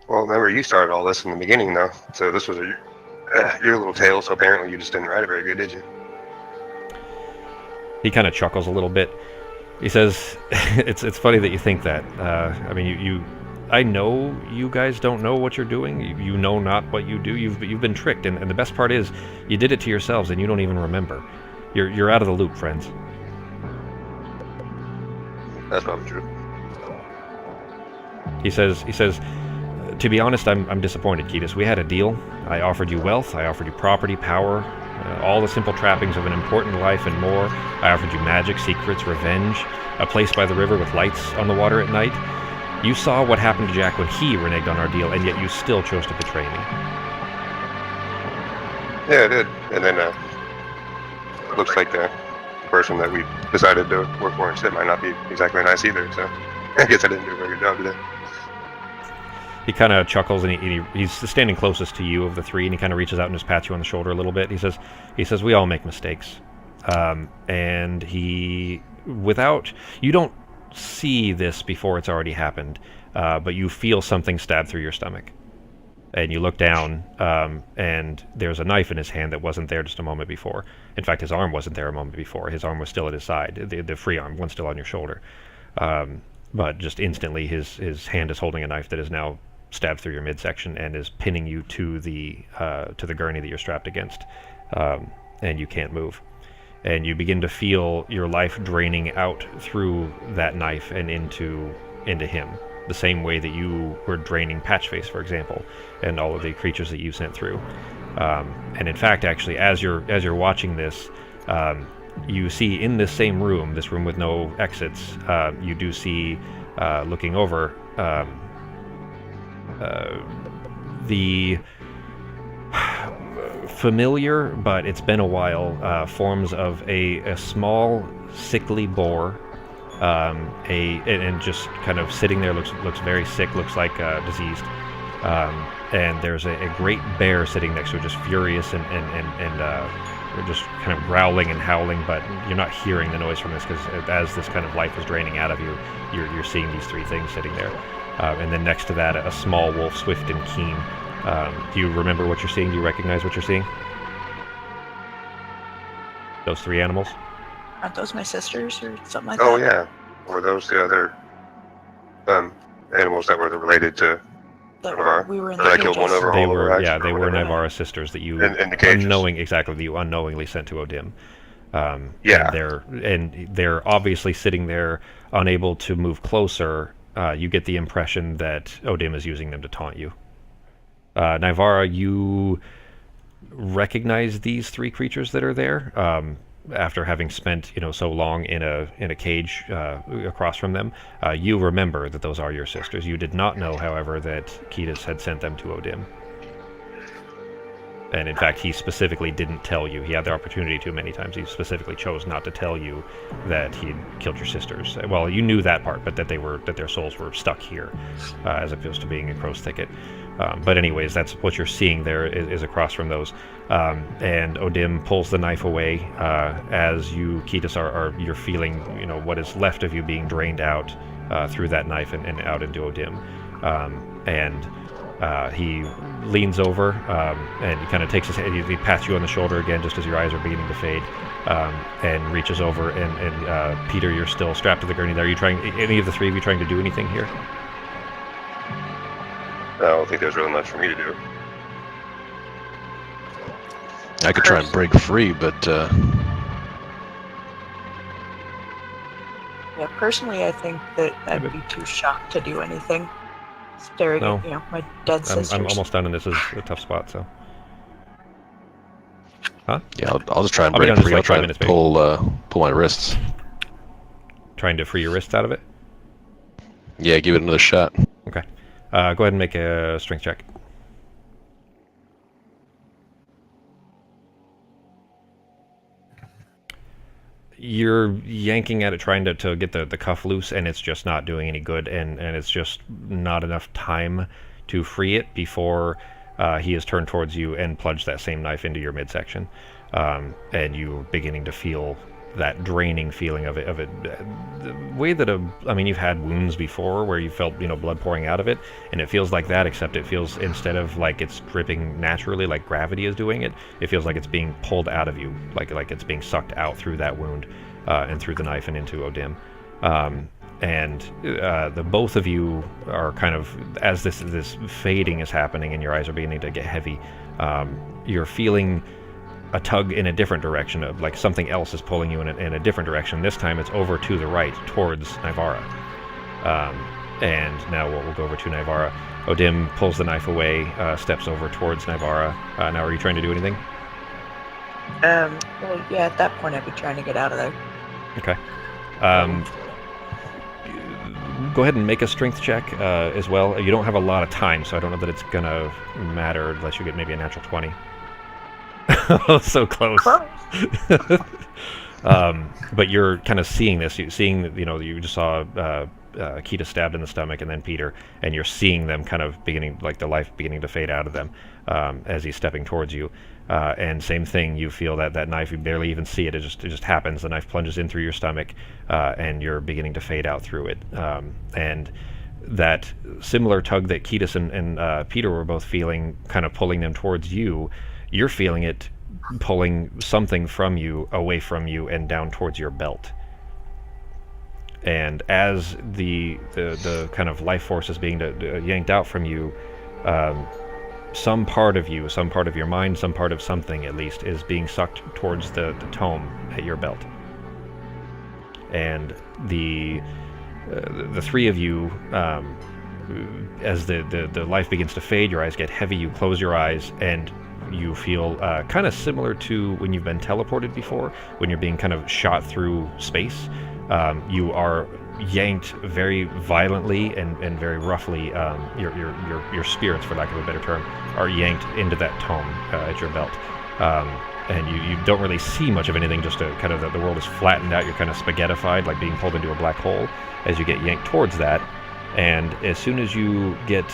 Well, remember, you started all this in the beginning, though, so this was your little tale, so apparently you just didn't write it very good, did you? He kind of chuckles a little bit. He says, it's funny that you think that. I know you guys don't know what you're doing. You know not what you do. You've been tricked, and the best part is, you did it to yourselves, and you don't even remember. You're out of the loop, friends. That's probably true. He says, to be honest, I'm disappointed, Ketis. We had a deal. I offered you wealth, I offered you property, power, all the simple trappings of an important life and more. I offered you magic, secrets, revenge, a place by the river with lights on the water at night. You saw what happened to Jack when he reneged on our deal, and yet you still chose to betray me. Yeah, I did. And then looks like the person that we decided to work for instead might not be exactly nice either. So I guess I didn't do a very good job today. He kind of chuckles, and he's standing closest to you of the three, and he kind of reaches out and just pats you on the shoulder a little bit. He says, we all make mistakes. And you don't see this before it's already happened, but you feel something stab through your stomach. And you look down, and there's a knife in his hand that wasn't there just a moment before. In fact, his arm wasn't there a moment before. His arm was still at his side. The free arm, one's still on your shoulder. But just instantly, his hand is holding a knife that is now stabbed through your midsection and is pinning you to the gurney that you're strapped against, and you can't move. And you begin to feel your life draining out through that knife and into him, the same way that you were draining Patchface, for example, and all of the creatures that you sent through. And in fact, actually, as you're watching this, you see in this same room, this room with no exits, you do see, looking over, the familiar, but it's been a while, forms of a small, sickly boar, and just kind of sitting there, looks very sick, looks like diseased, and there's a great bear sitting next to it, just furious and just kind of growling and howling, but you're not hearing the noise from this because as this kind of life is draining out of you, you're seeing these three things sitting there. And then next to that, a small wolf, swift and keen. Do you remember what you're seeing? Do you recognize what you're seeing? Those three animals? Aren't those my sisters or something like Oh, that? yeah. Or those the other animals that were related to We were in that I the killed one cages. over They all were, over yeah, they were Nivara's sisters that you in the cages. unknowingly sent to Odim. Yeah. And they're obviously sitting there, unable to move closer. You get the impression that Odim is using them to taunt you. Nivara, you recognize these three creatures that are there after having spent so long in a cage across from them. You remember that those are your sisters. You did not know, however, that Ketis had sent them to Odim. And in fact, he specifically didn't tell you. He had the opportunity to many times. He specifically chose not to tell you that he'd killed your sisters. Well, you knew that part, but that their souls were stuck here, as opposed to being in Crow's Thicket. But anyways, that's what you're seeing there is across from those. And Odim pulls the knife away as you, Ketis, you're feeling what is left of you being drained out through that knife and out into Odim. He leans over and he kind of takes his hand. He pats you on the shoulder again, just as your eyes are beginning to fade, and reaches over. And Peter, you're still strapped to the gurney there. Are you trying? Any of the three of you trying to do anything here? I don't think there's really much for me to do. I could try and break free, but Yeah, personally, I think that I'd be too shocked to do anything. Staring No. at, my dead sisters. I'm almost done, and this is a tough spot. So, yeah, I'll just try and I'll be break done in free. like I'll try 5 and minutes, maybe. pull my wrists. trying to free your wrists out of it. Yeah, give it another shot. Okay. Go ahead and make a strength check. You're yanking at it, trying to get the cuff loose, and it's just not doing any good, and it's just not enough time to free it before he has turned towards you and plunged that same knife into your midsection. And you're beginning to feel that draining feeling of it. The way that you've had wounds before where you felt blood pouring out of it, and it feels like that, except it feels, instead of like it's dripping naturally like gravity is doing it, it feels like it's being pulled out of you, like it's being sucked out through that wound and through the knife and into Odim. And the both of you are kind of, as this fading is happening and your eyes are beginning to get heavy, you're feeling a tug in a different direction, of like something else is pulling you in a different direction. This time it's over to the right, towards Nivara. And now we'll go over to Nivara. Odim pulls the knife away, steps over towards Nivara. Now, are you trying to do anything? Well, yeah, at that point I'd be trying to get out of there. Okay. Go ahead and make a strength check as well. You don't have a lot of time, so I don't know that it's gonna matter unless you get maybe a natural 20. So close. But you're kind of seeing this. You just saw Kita stabbed in the stomach, and then Peter, and you're seeing them kind of beginning, like the life beginning to fade out of them as he's stepping towards you. And same thing, you feel that knife, you barely even see it. It just happens. The knife plunges in through your stomach, and you're beginning to fade out through it. And that similar tug that Ketis and Peter were both feeling, kind of pulling them towards you, you're feeling it pulling something from you, away from you, and down towards your belt. And as the kind of life force is being yanked out from you, some part of you, some part of your mind, some part of something at least, is being sucked towards the tome at your belt. And the three of you, as the life begins to fade, your eyes get heavy, you close your eyes, and you feel kind of similar to when you've been teleported before, when you're being kind of shot through space. You are yanked very violently and very roughly. Your spirits, for lack of a better term, are yanked into that tome at your belt. And you don't really see much of anything, just a kind of the world is flattened out. You're kind of spaghettified, like being pulled into a black hole as you get yanked towards that. And as soon as you get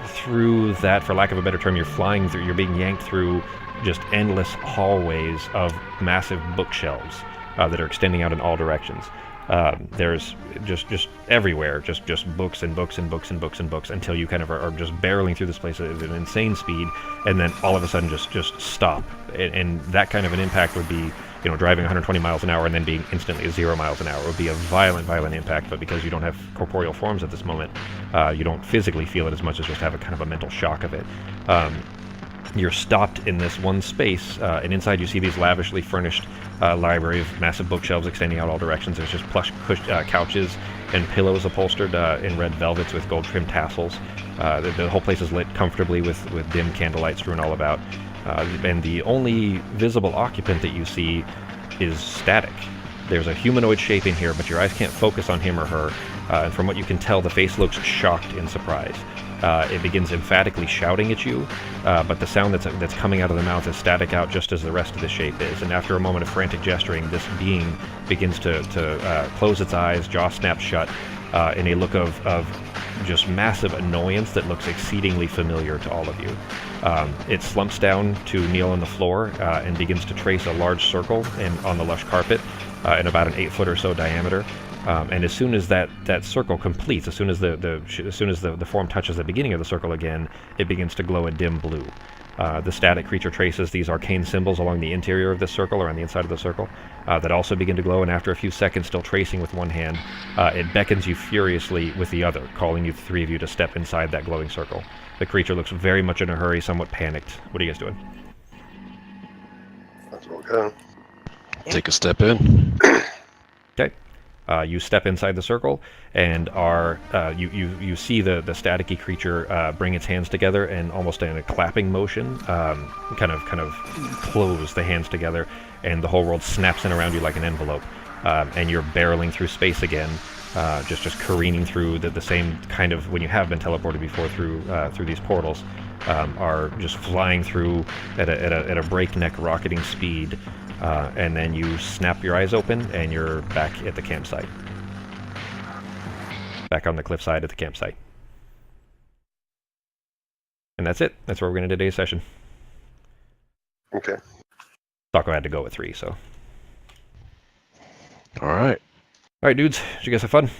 through that, for lack of a better term, you're being yanked through just endless hallways of massive bookshelves that are extending out in all directions. There's just everywhere, just books and books and books and books and books, until you kind of are just barreling through this place at an insane speed, and then all of a sudden just stop. And that kind of an impact would be, driving 120 miles an hour and then being instantly 0 miles an hour. It would be a violent impact, but because you don't have corporeal forms at this moment, you don't physically feel it as much as just have a kind of a mental shock of it. You're stopped in this one space, and inside you see these lavishly furnished library of massive bookshelves extending out all directions. There's just plush couches and pillows upholstered in red velvets with gold-trimmed tassels. The whole place is lit comfortably with dim candlelight strewn all about. And the only visible occupant that you see is static. There's a humanoid shape in here, but your eyes can't focus on him or her. And from what you can tell, the face looks shocked in surprise. It begins emphatically shouting at you, but the sound that's coming out of the mouth is static out, just as the rest of the shape is. And after a moment of frantic gesturing, this being begins to close its eyes, jaw snaps shut, in a look of just massive annoyance that looks exceedingly familiar to all of you. It slumps down to kneel on the floor and begins to trace a large circle on the lush carpet in about an 8-foot or so diameter. And as soon as that circle completes, as soon as the form touches the beginning of the circle again, it begins to glow a dim blue. The static creature traces these arcane symbols along the interior of this circle, around the inside of the circle, that also begin to glow, and after a few seconds, still tracing with one hand, it beckons you furiously with the other, calling you, the three of you, to step inside that glowing circle. The creature looks very much in a hurry, somewhat panicked. What are you guys doing? That's what we're going. Take a step in. Okay. You step inside the circle, and you see the staticky creature bring its hands together, and almost in a clapping motion, kind of close the hands together, and the whole world snaps in around you like an envelope, and you're barreling through space again, just careening through the same kind of, when you have been teleported before through these portals, are just flying through at a breakneck rocketing speed. And then you snap your eyes open, and you're back at the campsite. Back on the cliffside at the campsite. And that's it. That's where we're going to end today's session. Okay. Taco had to go with 3, so. All right. All right, dudes. Did you guys have fun?